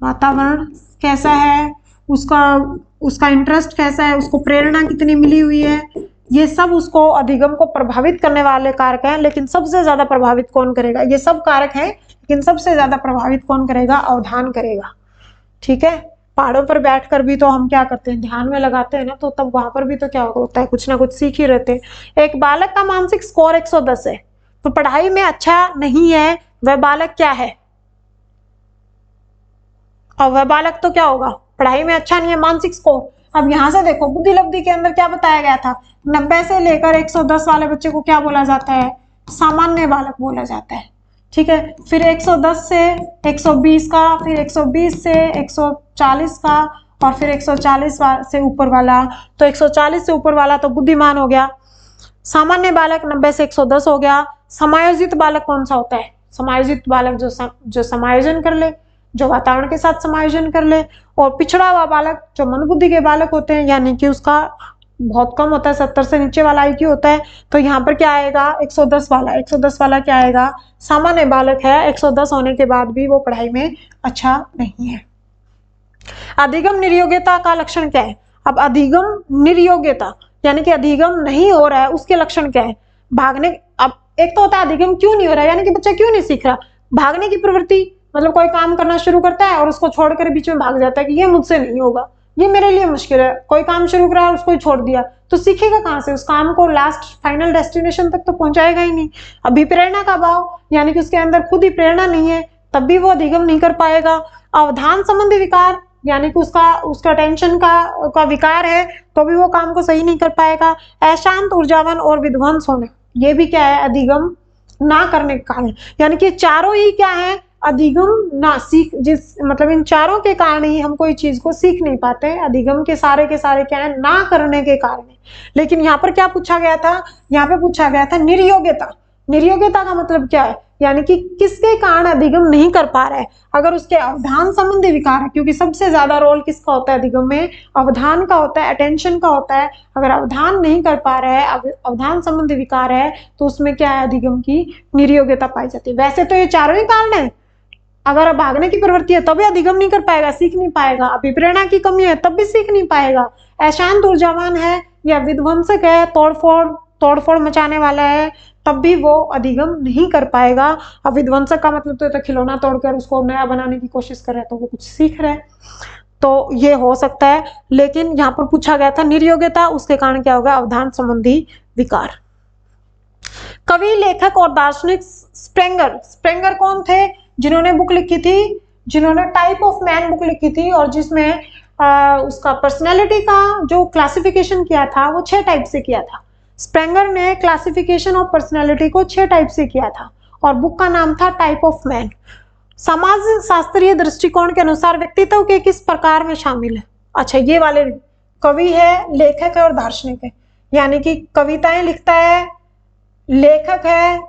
वातावरण कैसा है, उसका इंटरेस्ट कैसा है, उसको प्रेरणा कितनी मिली हुई है। ये सब उसको अधिगम को प्रभावित करने वाले कारक हैं। लेकिन सबसे ज्यादा प्रभावित कौन करेगा, ये सब कारक हैं लेकिन सबसे ज्यादा प्रभावित कौन करेगा, अवधान करेगा। ठीक है, पहाड़ों पर बैठकर भी तो हम क्या करते हैं, ध्यान में लगाते हैं ना, तो तब वहां पर भी तो क्या होता है, कुछ ना कुछ सीख ही रहते हैं। एक बालक का मानसिक स्कोर 110 है तो पढ़ाई में अच्छा नहीं है, वह बालक क्या है, और वह बालक तो क्या होगा, पढ़ाई में अच्छा नहीं है, मानसिक स्कोर। अब यहां से देखो बुद्धि लब्धि के अंदर क्या बताया गया था, 90 से लेकर 110 वाले बच्चे को क्या बोला जाता है, सामान्य बालक बोला जाता है। ठीक है, फिर 110 से 120 का, फिर 120 से 140 का, और फिर 140 से ऊपर वाला। तो 140 से ऊपर वाला तो बुद्धिमान हो गया, सामान्य बालक 90 से 110 हो गया। समायोजित बालक कौन सा होता है, समायोजित बालक जो समायोजन कर ले, जो वातावरण के साथ समायोजन कर ले। और पिछड़ा हुआ बालक जो मंदबुद्धि के बालक होते हैं, यानी कि उसका बहुत कम होता है, 70 से नीचे वाला IQ होता है। तो यहाँ पर क्या आएगा, 110 वाला। 110 वाला क्या आएगा, सामान्य बालक है, 110 होने के बाद भी वो पढ़ाई में अच्छा नहीं है। अधिगम निर्योग्यता का लक्षण क्या है। अब अधिगम निर्योग्यता यानी कि अधिगम नहीं हो रहा है, उसके लक्षण क्या है, भागने। अब एक तो होता है अधिगम क्यों नहीं हो रहा है, यानी कि बच्चा क्यों नहीं सीख रहा, भागने की प्रवृत्ति, मतलब कोई काम करना शुरू करता है और उसको छोड़कर बीच में भाग जाता है कि ये मुझसे नहीं होगा, ये मेरे लिए मुश्किल है, कोई काम शुरू करा और उसको ही छोड़ दिया तो सीखेगा कहाँ से, उस काम को लास्ट फाइनल डेस्टिनेशन तक तो पहुंचाएगा ही नहीं। अभी प्रेरणा का अभाव, यानी कि उसके अंदर खुद ही प्रेरणा नहीं है, तब भी वो अधिगम नहीं कर पाएगा। अवधान संबंधी विकार, यानी कि उसका टेंशन का विकार है तो भी वो काम को सही नहीं कर पाएगा। अशांत, ऊर्जावान और विध्वंस होना, ये भी क्या है, अधिगम ना करने का कारण। यानी कि चारों ही क्या है, अधिगम ना सीख, जिस मतलब इन चारों के कारण ही हम कोई चीज को सीख नहीं पाते। अधिगम के सारे क्या है, ना करने के कारण। लेकिन यहाँ पर क्या पूछा गया था, यहाँ पे पूछा गया था निर्योग्यता। निर्योग्यता का मतलब क्या है, यानी कि किसके कारण अधिगम नहीं कर पा रहा है। अगर उसके अवधान संबंधी विकार है, क्योंकि सबसे ज्यादा रोल किसका होता है अधिगम में, अवधान का होता है, अटेंशन का होता है। अगर अवधान नहीं कर पा रहा है, अवधान संबंधी विकार है, तो उसमें क्या है, अधिगम की निर्योग्यता पाई जाती है। वैसे तो ये चारों ही कारण है, अगर भागने की प्रवृत्ति है तब भी अधिगम नहीं कर पाएगा, सीख नहीं पाएगा। अभिप्रेरणा की कमी है तब भी सीख नहीं पाएगा। अशांत, ऊर्जावान है या विध्वंसक है, तोड़फोड़ मचाने वाला है, तब भी वो अधिगम नहीं कर पाएगा। अब विध्वंसक का मतलब तो खिलौना तोड़कर उसको नया बनाने की कोशिश कर रहा है, तो वो कुछ सीख रहा है, तो ये हो सकता है। लेकिन यहाँ पर पूछा गया था निर्योग्यता, उसके कारण क्या होगा, अवधान संबंधी विकार। कवि, लेखक और दार्शनिक स्प्रेंगर कौन थे, जिन्होंने बुक लिखी थी, जिन्होंने टाइप ऑफ मैन बुक लिखी थी, और जिसमें उसका पर्सनैलिटी का जो क्लासिफिकेशन किया था वो 6 टाइप से किया था। स्प्रेंगर ने क्लासिफिकेशन ऑफ पर्सनैलिटी को 6 टाइप से किया था, और बुक का नाम था टाइप ऑफ मैन। समाज शास्त्रीय दृष्टिकोण के अनुसार व्यक्तित्व के किस प्रकार में शामिल है। अच्छा, ये वाले कवि है, लेखक है और दार्शनिक है, यानी कि कविताएं लिखता है, लेखक है,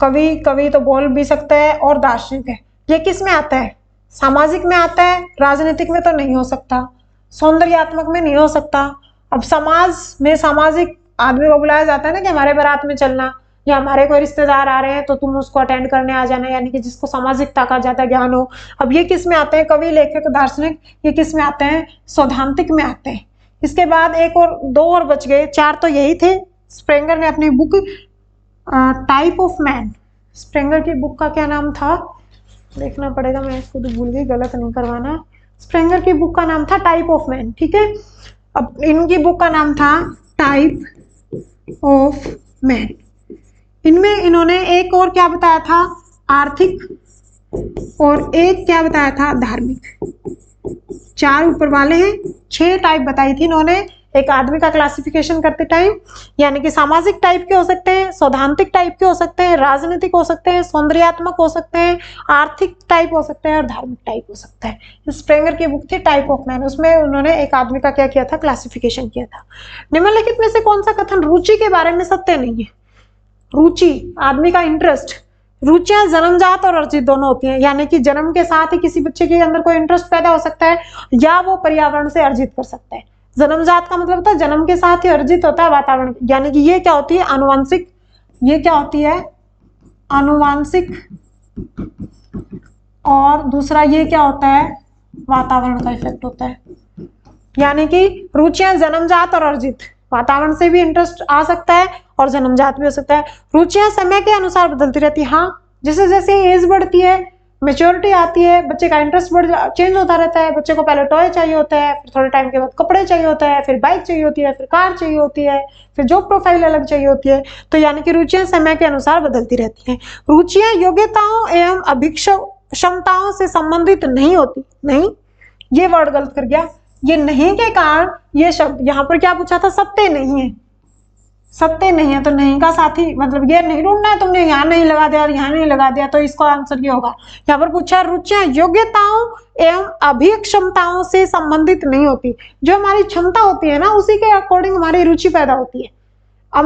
कवि तो बोल भी सकता है, और दार्शनिक है। ये किस में आता है, सामाजिक में आता है, राजनीतिक में तो नहीं हो सकता, सौंदर्यात्मक में नहीं हो सकता। अब समाज में सामाजिक आदमी को बुलाया जाता है ना कि हमारे बारात में चलना, या हमारे कोई रिश्तेदार आ रहे हैं तो तुम उसको अटेंड करने आ जाना, यानी कि जिसको सामाजिकता का ज्यादा ज्ञान हो। अब ये किस में आते हैं, कवि, लेखक, दार्शनिक, ये किस में आते हैं, सौद्धांतिक में आते हैं। इसके बाद एक और 2 और बच गए, 4 तो यही थे। स्प्रेंगर ने अपनी बुक टाइप ऑफ मैन, स्प्रेंगर की बुक का क्या नाम था, देखना पड़ेगा, मैं इसको तो भूल गई, गलत नहीं करवाना। स्प्रेंगर की बुक का नाम था टाइप ऑफ मैन, ठीक है। अब इनकी बुक का नाम था टाइप ऑफ मैन। इनमें इन्होंने एक और क्या बताया था, आर्थिक, और एक क्या बताया था, धार्मिक। 4 ऊपर वाले हैं, 6 टाइप बताई थी इन्होंने एक आदमी का क्लासिफिकेशन करते टाइम, यानी कि सामाजिक टाइप के हो सकते हैं, सौद्धांतिक टाइप के हो सकते हैं, राजनीतिक हो सकते हैं, सौंदर्यात्मक हो सकते हैं, आर्थिक टाइप हो सकते हैं, और धार्मिक टाइप हो सकता है। स्प्रेंगर की बुक थी टाइप ऑफ मैन, उसमें उन्होंने एक आदमी का क्या किया था, क्लासिफिकेशन किया था। निम्नलिखित में से कौन सा कथन रुचि के बारे में सत्य नहीं है। रुचि, आदमी का इंटरेस्ट, रुचियां जन्मजात और अर्जित दोनों होती हैं, यानी कि जन्म के साथ ही किसी बच्चे के अंदर कोई इंटरेस्ट पैदा हो सकता है, या वो पर्यावरण से अर्जित कर सकता है। जन्मजात का मतलब होता है जन्म के साथ ही अर्जित होता है वातावरण, यानी कि ये क्या होती है, आनुवांशिक, ये क्या होती है, आनुवांशिक, और दूसरा ये क्या होता है, वातावरण का इफेक्ट होता है। यानी कि रुचियां जन्मजात और अर्जित, वातावरण से भी इंटरेस्ट आ सकता है और जन्मजात भी हो सकता है। रुचियां समय के अनुसार बदलती रहती है, हाँ, जैसे जैसे एज बढ़ती है, मेच्योरिटी आती है, बच्चे का इंटरेस्ट चेंज होता रहता है। बच्चे को पहले टॉय चाहिए होता है, फिर थोड़े टाइम के बाद कपड़े चाहिए होता है, फिर बाइक चाहिए होती है, फिर कार चाहिए होती है, फिर जॉब प्रोफाइल अलग चाहिए होती है। तो यानी कि रुचियां समय के अनुसार बदलती रहती हैं। रुचियां योग्यताओं एवं क्षमताओं से संबंधित नहीं होती। नहीं, ये वर्ड गलत कर गया, ये नहीं के कारण ये शब्द यहाँ पर क्या पूछा था, सत्य नहीं है, सत्य नहीं है, तो नहीं का साथी मतलब ये नहीं ढूंढना है तुमने, यहाँ नहीं लगा दिया और यहाँ नहीं लगा दिया, तो इसका आंसर ये होगा। यहाँ पर पूछा रुचियां योग्यताओं एवं अभिक्षमताओं से संबंधित नहीं होती। जो हमारी क्षमता होती है ना, उसी के अकॉर्डिंग हमारी रुचि पैदा होती है। अब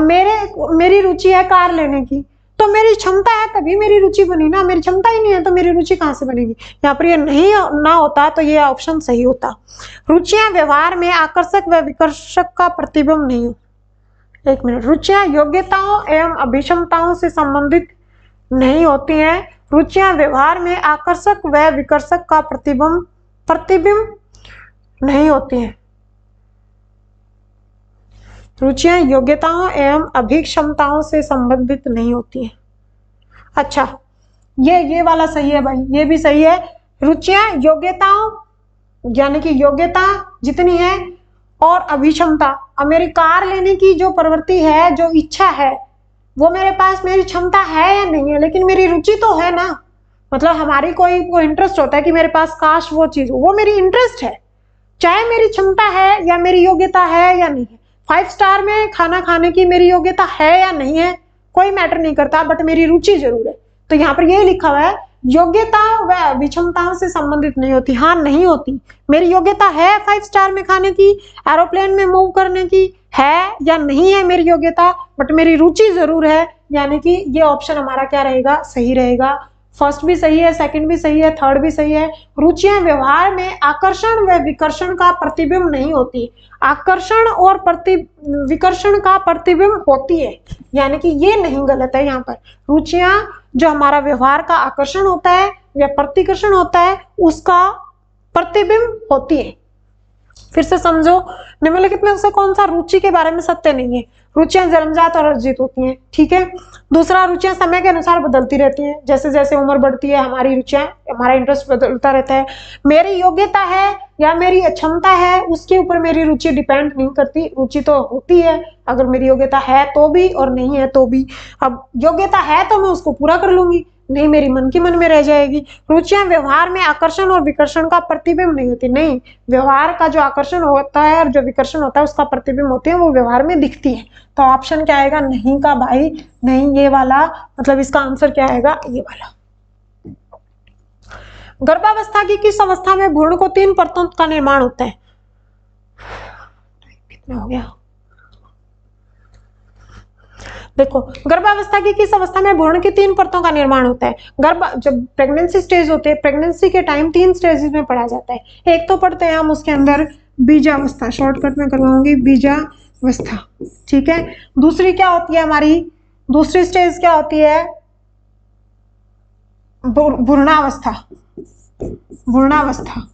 मेरी रुचि है कार लेने की, तो मेरी क्षमता है तभी मेरी रुचि बनी ना, मेरी क्षमता ही नहीं है तो मेरी रुचि कहाँ से बनेगी। यहाँ पर ये नहीं ना होता तो ये ऑप्शन सही होता। रुचियां व्यवहार में आकर्षक व विकर्षक का प्रतिबिंब नहीं हो। एक मिनट, रुचियां योग्यताओं एवं अभिक्षमताओं से संबंधित नहीं होती हैं। रुचियां व्यवहार में आकर्षक व विकर्षक का प्रतिबिंब नहीं होती हैं। रुचियां योग्यताओं एवं अभिक्षमताओं से संबंधित नहीं होती हैं। अच्छा, ये वाला सही है भाई, ये भी सही है। रुचियां योग्यताओं यानी कि योग्यता जितनी है और अभिक्षमता। अब मेरी कार लेने की जो प्रवृत्ति है, जो इच्छा है, वो मेरे पास मेरी क्षमता है या नहीं है, लेकिन मेरी रुचि तो है ना। मतलब हमारी कोई इंटरेस्ट होता है कि मेरे पास काश वो चीज हो, वो मेरी इंटरेस्ट है, चाहे मेरी क्षमता है या मेरी योग्यता है या नहीं है। 5 स्टार में खाना खाने की मेरी योग्यता है या नहीं है कोई मैटर नहीं करता, बट मेरी रुचि जरूर है। तो यहाँ पर यही लिखा हुआ है, योग्यता व विषमताओं से संबंधित नहीं होती। हाँ, नहीं होती। मेरी योग्यता है 5 स्टार में खाने की, एरोप्लेन में मूव करने की, है या नहीं है मेरी योग्यता, बट मेरी रुचि जरूर है। यानी कि ये ऑप्शन हमारा क्या रहेगा, सही रहेगा। फर्स्ट भी सही है, सेकंड भी सही है, थर्ड भी सही है। रुचियां व्यवहार में आकर्षण व विकर्षण का प्रतिबिंब नहीं होती, आकर्षण और विकर्षण का प्रतिबिंब होती है। यानी कि ये नहीं गलत है। यहाँ पर रुचियां जो हमारा व्यवहार का आकर्षण होता है या प्रतिकर्षण होता है, उसका प्रतिबिंब होती है। फिर से समझो, निम्नलिखित में से कौन सा रुचि के बारे में सत्य नहीं है? रुचियां जन्मजात और अर्जित होती हैं, ठीक है। दूसरा, रुचियां समय के अनुसार बदलती रहती हैं। जैसे जैसे उम्र बढ़ती है हमारी रुचियां, हमारा इंटरेस्ट बदलता रहता है। मेरी योग्यता है या मेरी क्षमता है, उसके ऊपर मेरी रुचि डिपेंड नहीं करती। रुचि तो होती है, अगर मेरी योग्यता है तो भी और नहीं है तो भी। अब योग्यता है तो मैं उसको पूरा कर लूंगी, नहीं मेरी मन की मन में रह जाएगी। रुचियां व्यवहार में आकर्षण और विकर्षण का प्रतिबिंब नहीं होती। नहीं, व्यवहार का जो आकर्षण होता है और जो विकर्षण होता है उसका प्रतिबिंब होते हैं, वो व्यवहार में दिखती है। तो ऑप्शन क्या आएगा, नहीं का भाई, नहीं ये वाला। मतलब इसका आंसर क्या आएगा, ये वाला। गर्भावस्था की किस अवस्था में भ्रूण को 3 परतों का निर्माण होता है? कितना हो गया? देखो, गर्भावस्था की किस अवस्था में भ्रूण की 3 परतों का निर्माण होता है? जब प्रेगनेंसी स्टेज होते हैं, प्रेगनेंसी के टाइम 3 स्टेजेस में पढ़ा जाता है। एक तो पढ़ते हैं हम उसके अंदर बीजावस्था, शॉर्टकट में करवाऊंगी बीजावस्था, ठीक है। दूसरी क्या होती है हमारी, दूसरी स्टेज क्या होती है, भ्रूणावस्था, भ्रूणावस्था।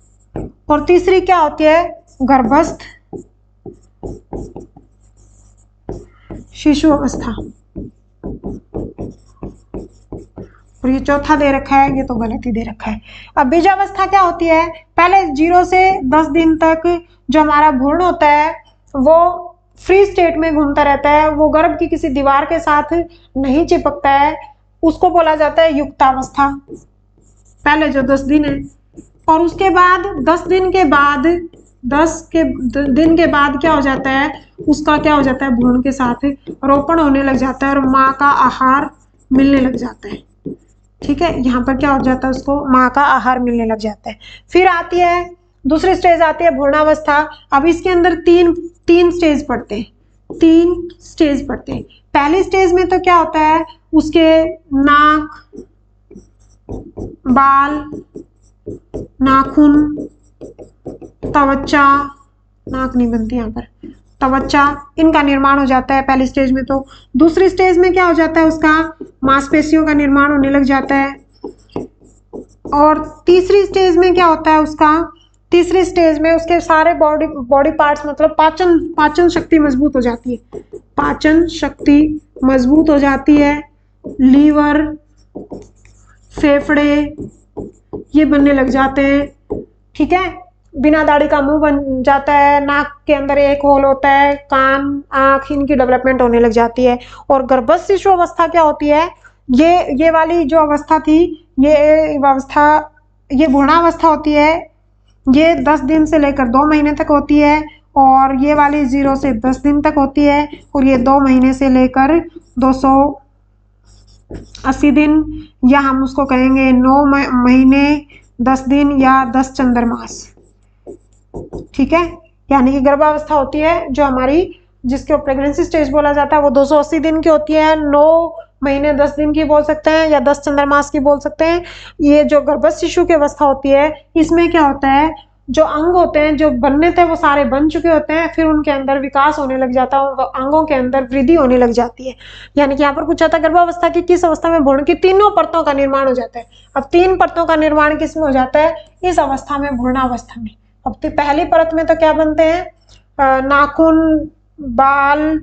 और तीसरी क्या होती है, गर्भस्थ शिशु अवस्था। और ये चौथा दे रखा है, ये तो गलत ही दे रखा है। अब बीजावस्था क्या होती है, पहले 0 से 10 दिन तक जो हमारा भ्रूण होता है वो फ्री स्टेट में घूमता रहता है, वो गर्भ की किसी दीवार के साथ नहीं चिपकता है, उसको बोला जाता है युक्तावस्था, पहले जो 10 दिन है। और उसके बाद 10 दिन के बाद, 10 दिन के बाद क्या हो जाता है, उसका क्या हो जाता है, भ्रूण के साथ रोपण होने लग जाता है और माँ का आहार मिलने लग जाता है, ठीक है। यहाँ पर क्या हो जाता है, उसको माँ का आहार मिलने लग जाता है। फिर आती है दूसरी स्टेज, आती है भ्रूणावस्था। अब इसके अंदर तीन स्टेज पढ़ते हैं, 3 स्टेज पढ़ते हैं। पहली स्टेज में तो क्या होता है, उसके नाक, बाल, नाखून, त्वचा, नाक नहीं बनती यहाँ पर, त्वचा, इनका निर्माण हो जाता है पहली स्टेज में। तो दूसरी स्टेज में क्या हो जाता है, उसका मांसपेशियों का निर्माण होने लग जाता है। और तीसरी स्टेज में क्या होता है उसका, तीसरी स्टेज में उसके सारे बॉडी पार्ट्स, मतलब पाचन शक्ति मजबूत हो जाती है, पाचन शक्ति मजबूत हो जाती है। लीवर, फेफड़े ये बनने लग जाते हैं, ठीक है। बिना दाढ़ी का मुंह बन जाता है, नाक के अंदर एक होल होता है, कान, आंख, इनकी डेवलपमेंट होने लग जाती है। और गर्भस्थ शिशु अवस्था क्या होती है, ये वाली जो अवस्था थी, ये अवस्था, ये भ्रूणावस्था होती है, ये 10 दिन से लेकर 2 महीने तक होती है। और ये वाली 0 से 10 दिन तक होती है। और ये 2 महीने से लेकर 280 दिन, या हम उसको कहेंगे 9 महीने 10 दिन या 10 चंद्रमास, ठीक है। यानी कि गर्भावस्था होती है जो हमारी, जिसको प्रेगनेंसी स्टेज बोला जाता है, वो 280 दिन की होती है, 9 महीने 10 दिन की बोल सकते हैं, या 10 चंद्रमास की बोल सकते हैं। ये जो गर्भस्थ शिशु की अवस्था होती है, इसमें क्या होता है, जो अंग होते हैं जो बनने थे वो सारे बन चुके होते हैं, फिर उनके अंदर विकास होने लग जाता है, अंगों के अंदर वृद्धि होने लग जाती है। यानी कि यहाँ पर पूछा था गर्भावस्था की किस अवस्था में भ्रूण की 3 परतों का निर्माण हो जाता है। अब 3 परतों का निर्माण किस में हो जाता है, इस अवस्था में, भ्रूणावस्था में। अब पहली परत में तो क्या बनते हैं, नाखून, बाल,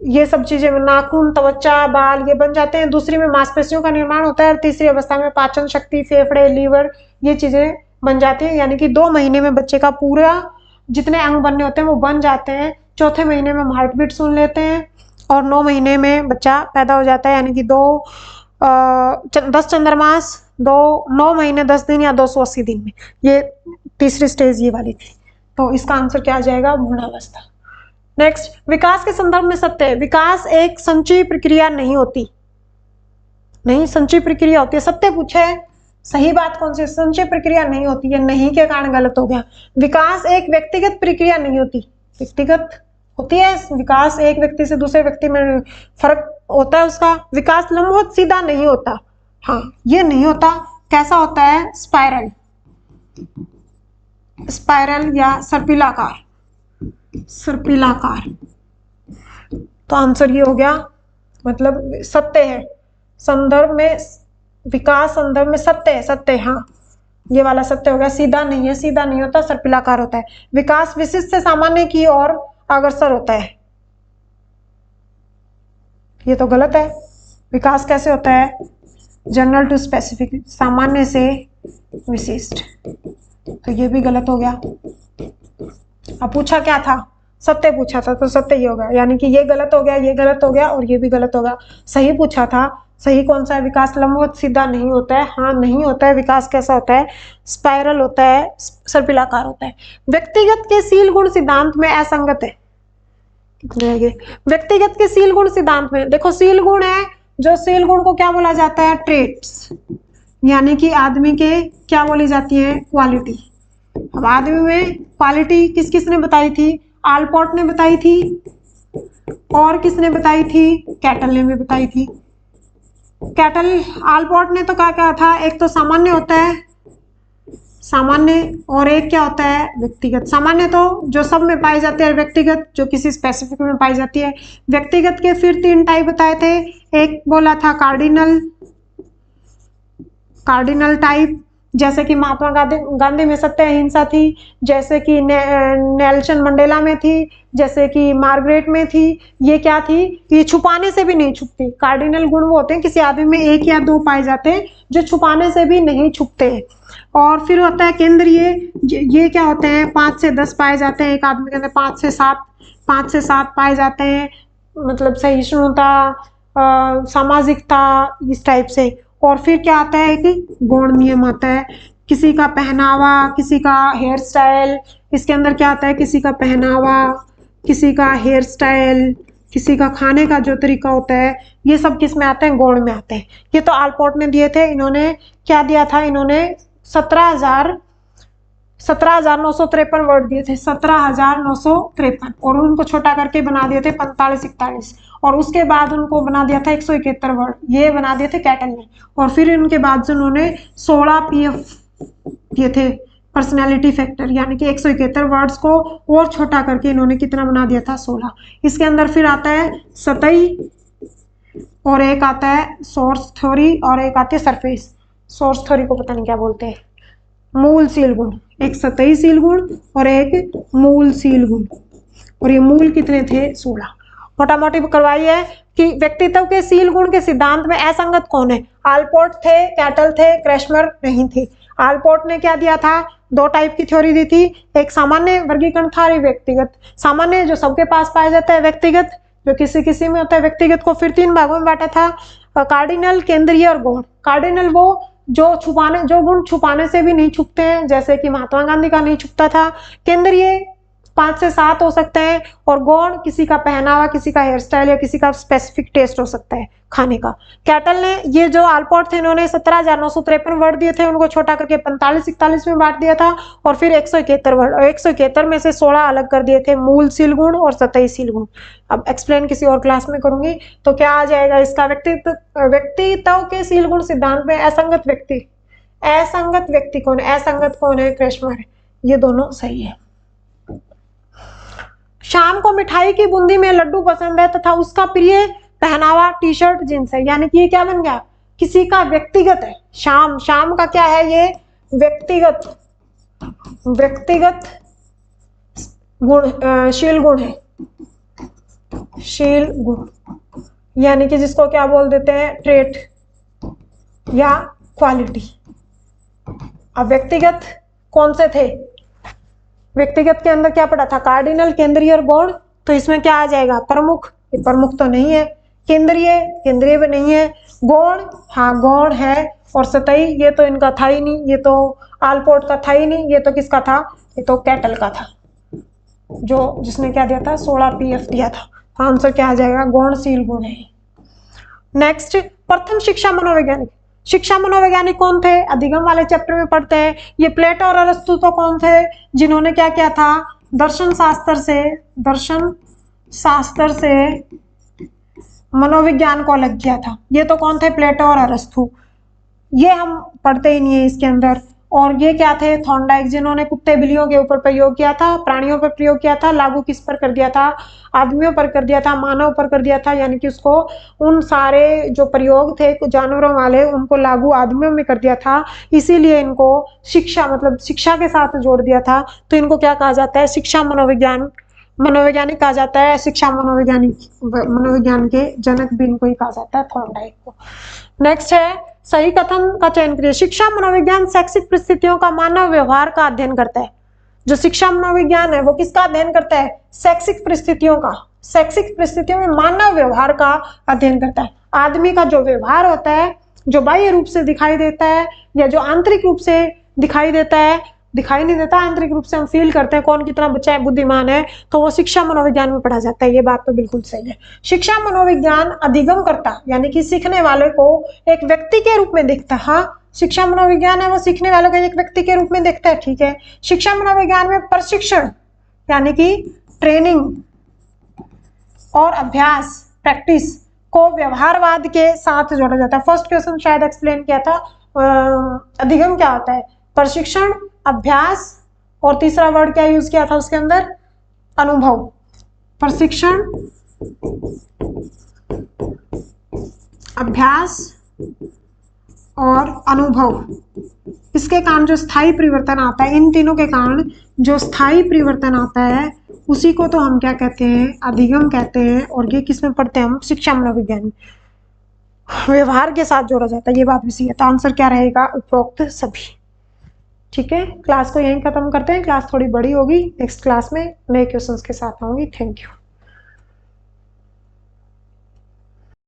ये सब चीजें, नाखून, त्वचा, बाल ये बन जाते हैं। दूसरी में मांसपेशियों का निर्माण होता है और तीसरी अवस्था में पाचन शक्ति, फेफड़े, लीवर ये चीजें बन जाती है, यानी कि 2 महीने में बच्चे का पूरा जितने अंग बनने होते हैं वो बन जाते हैं। चौथे महीने में हम हार्ट बीट सुन लेते हैं और 9 महीने में बच्चा पैदा हो जाता है, यानी कि 10 चंद्रमास 9 महीने 10 दिन या 280 दिन में। ये तीसरी स्टेज ये वाली थी। तो इसका आंसर क्या आ जाएगा? भ्रूणावस्था। नेक्स्ट, विकास के संदर्भ में सत्य है। विकास एक संचयी प्रक्रिया नहीं होती, नहीं संचयी प्रक्रिया होती है। सत्य पूछा है, सही बात कौन सी? संचय प्रक्रिया नहीं होती है, नहीं के कारण गलत हो गया। विकास एक व्यक्तिगत प्रक्रिया नहीं होती, व्यक्तिगत होती है। विकास एक व्यक्ति से दूसरे व्यक्ति में फर्क होता है उसका। विकास लंबवत सीधा नहीं होता, हाँ ये नहीं होता। कैसा होता है? स्पाइरल, स्पाइरल या सर्पिलाकार, सर्पिलाकार। तो आंसर ये हो गया, मतलब सत्य है संदर्भ में, विकास संदर्भ में सत्य है, सत्य, हाँ ये वाला सत्य हो गया। सीधा नहीं है, सीधा नहीं होता, सर्पिलाकार होता है। विकास विशिष्ट से सामान्य की ओर अग्रसर होता है, ये तो गलत है। विकास कैसे होता है? जनरल टू स्पेसिफिक, सामान्य से विशिष्ट, तो ये भी गलत हो गया। अब पूछा क्या था? सत्य पूछा था, तो सत्य ही होगा, यानी कि ये गलत हो गया, ये गलत हो गया और ये भी गलत होगा। सही पूछा था, सही कौन सा है? विकास लंबवत सीधा नहीं होता है, हाँ नहीं होता है। विकास कैसा होता है? स्पाइरल होता है, सर्पिलाकार होता है। व्यक्तिगत के शील गुण सिद्धांत में असंगत है। व्यक्तिगत के शील गुण सिद्धांत में देखो, शील गुण है, जो शील गुण को क्या बोला जाता है? ट्रेट्स, यानी कि आदमी के क्या बोली जाती है? क्वालिटी। अब आदमी में क्वालिटी किस किसने बताई थी? आलपोर्ट ने बताई थी, और किसने बताई थी? कैटल ने भी बताई थी। कैटल, आलपोर्ट ने तो क्या कहा था? एक तो सामान्य होता है, सामान्य, और एक क्या होता है? व्यक्तिगत। सामान्य तो जो सब में पाई जाती है, व्यक्तिगत जो किसी स्पेसिफिक में पाई जाती है। व्यक्तिगत के फिर 3 टाइप बताए थे। एक बोला था कार्डिनल, कार्डिनल टाइप, जैसे कि महात्मा गांधी में सत्य अहिंसा थी, जैसे कि नेल्सन मंडेला में थी, जैसे कि मार्गरेट में थी। ये क्या थी? ये छुपाने से भी नहीं छुपती। कार्डिनल गुण वो होते हैं, किसी आदमी में 1 या 2 पाए जाते हैं जो छुपाने से भी नहीं छुपते। और फिर होता है केंद्रीय, ये क्या होते हैं? 5 से 10 पाए जाते हैं एक आदमी के अंदर, 5 से 7 पाए जाते हैं, मतलब सहिष्णुता, सामाजिकता, इस टाइप से। और फिर क्या आता है? एक गौण नियम आता है, किसी का पहनावा, किसी का हेयर स्टाइल। इसके अंदर क्या आता है? किसी का पहनावा, किसी का हेयर स्टाइल, किसी का खाने का जो तरीका होता है, ये सब किस में आते हैं? गौण में आते हैं। ये तो आलपोर्ट ने दिए थे। इन्होंने क्या दिया था? इन्होंने 17,953 वर्ड दिए थे, 17,953, और उनको छोटा करके बना दिए थे 45-41, और उसके बाद उनको बना दिया था 171 वर्ड, ये बना दिए थे कैटल ने। और फिर इनके बाद जो उन्होंने 16 PF दिए थे, पर्सनैलिटी फैक्टर, यानी कि 171 वर्ड्स को और छोटा करके इन्होंने कितना बना दिया था? 16। इसके अंदर फिर आता है सतही, और एक आता है सोर्स थ्योरी, और एक आती है सरफेस। सोर्स थ्योरी को पता नहीं क्या बोलते हैं। मूल शील गुण, एक सतही शील गुण और एक मूल शील गुण, और ये मूल कितने थे? 16। मोटा मोटी करवाई है कि व्यक्तित्व के शील गुण के सिद्धांत में असंगत कौन है? आलपोर्ट थे, कैटल थे, क्रैशमर नहीं थे। आलपोर्ट ने क्या दिया था? 2 टाइप की थ्योरी दी थी, एक सामान्य वर्गीकरण था, एक व्यक्तिगत। सामान्य जो सबके पास पाया जाता है, व्यक्तिगत जो किसी किसी में होता है। व्यक्तिगत को फिर 3 भागों में बांटा था, कार्डिनल, केंद्रीय और गौण। कार्डिनल वो जो गुण छुपाने से भी नहीं छुपते हैं, जैसे कि महात्मा गांधी का नहीं छुपता था। केंद्रीय 5 से 7 हो सकते हैं, और गौण किसी का पहनावा, किसी का हेयर स्टाइल, या किसी का स्पेसिफिक टेस्ट हो सकता है खाने का। कैटल ने, ये जो आलपोर्ट थे, इन्होंने 17,953 वर्ड दिए थे, उनको छोटा करके 45-41 में बांट दिया था, और फिर 171 वर्ड, और 171 में से 16 अलग कर दिए थे, मूल शील गुण और सतही शील गुण। अब एक्सप्लेन किसी और क्लास में करूंगी। तो क्या आ जाएगा इसका? व्यक्तित्व के शील गुण सिद्धांत में असंगत व्यक्ति, असंगत व्यक्ति कौन है? असंगत कौन है? क्रैशमर है। ये दोनों सही है। शाम को मिठाई की बूंदी में लड्डू पसंद है तथा उसका प्रिय पहनावा टी शर्ट जींस है, यानी कि ये क्या बन गया? किसी का व्यक्तिगत है। शाम का क्या है? ये व्यक्तिगत गुण, शील गुण है, शील गुण, यानी कि जिसको क्या बोल देते हैं? ट्रेट या क्वालिटी। अब व्यक्तिगत कौन से थे? व्यक्तिगत के अंदर क्या पढ़ा था? कार्डिनल, केंद्रीय और गौण। तो इसमें क्या आ जाएगा? प्रमुख। ये प्रमुख तो नहीं है। केंद्रीय, केंद्रीय भी नहीं है। गौण, हाँ गौण है। और सतही, ये तो इनका था ही नहीं, ये तो आलपोर्ट का था ही नहीं। ये तो किसका था? ये तो कैटल का था, जो जिसने क्या दिया था? 16 PF दिया था। तो आंसर क्या आ जाएगा? गौणशील गुण है। नेक्स्ट, प्रथम शिक्षा मनोवैज्ञानिक। शिक्षा मनोवैज्ञानिक कौन थे? अधिगम वाले चैप्टर में पढ़ते हैं। ये प्लेटो और अरस्तु तो कौन थे? जिन्होंने क्या किया था? दर्शन शास्त्र से मनोविज्ञान को अलग किया था। ये तो कौन थे? प्लेटो और अरस्तु। ये हम पढ़ते ही नहीं है इसके अंदर। और ये क्या थे? थॉर्नडाइक, जिन्होंने कुत्ते बिल्लियों के ऊपर प्रयोग किया था, प्राणियों पर प्रयोग किया था। लागू किस पर कर दिया था? आदमियों पर कर दिया था, मानव पर कर दिया था। यानी कि उसको उन सारे जो प्रयोग थे जानवरों वाले, उनको लागू आदमियों में कर दिया था। इसीलिए इनको शिक्षा, मतलब शिक्षा के साथ जोड़ दिया था। तो इनको क्या कहा जाता है? शिक्षा मनोवैज्ञानिक कहा जाता है। शिक्षा मनोविज्ञान के जनक भी इनको ही कहा जाता है, थॉर्नडाइक को। नेक्स्ट है, सही कथन का चयन करिए। शिक्षा मनोविज्ञान शैक्षिक परिस्थितियों का मानव व्यवहार का अध्ययन करता है। जो शिक्षा मनोविज्ञान है वो किसका अध्ययन करता है? शैक्षिक परिस्थितियों का। शैक्षिक परिस्थितियों में मानव व्यवहार का अध्ययन करता है। आदमी का जो व्यवहार होता है, जो बाह्य रूप से दिखाई देता है या जो आंतरिक रूप से दिखाई देता है, दिखाई नहीं देता, आंतरिक रूप से हम फील करते हैं कौन कितना बच्चा बुद्धिमान है, तो वो शिक्षा मनोविज्ञान में पढ़ा जाता है। ये बात तो बिल्कुल सही है। शिक्षा मनोविज्ञान अधिगम करता, यानी कि सीखने वाले को एक व्यक्ति के रूप में देखता है। हाँ, शिक्षा मनोविज्ञान है वो सीखने वालों को एक व्यक्ति के रूप में देखता है, ठीक है। शिक्षा मनोविज्ञान में प्रशिक्षण यानी कि ट्रेनिंग और अभ्यास, प्रैक्टिस को व्यवहारवाद के साथ जोड़ा जाता है। फर्स्ट क्वेश्चन शायद एक्सप्लेन किया था। अधिगम क्या होता है? प्रशिक्षण, अभ्यास, और तीसरा वर्ड क्या यूज किया था उसके अंदर? अनुभव। प्रशिक्षण, अभ्यास और अनुभव। इसके कारण जो स्थायी परिवर्तन आता है, इन तीनों के कारण जो स्थायी परिवर्तन आता है उसी को तो हम क्या कहते हैं? अधिगम कहते हैं। और ये किस में पढ़ते हैं हम? शिक्षा मनोविज्ञान। व्यवहार के साथ जोड़ा जाता है, ये बात भी सही है। तो आंसर क्या रहेगा? उपरोक्त सभी। ठीक है, क्लास को यहीं खत्म करते हैं। क्लास थोड़ी बड़ी होगी, नेक्स्ट क्लास में नए क्वेश्चंस के साथ आऊंगी। Thank you.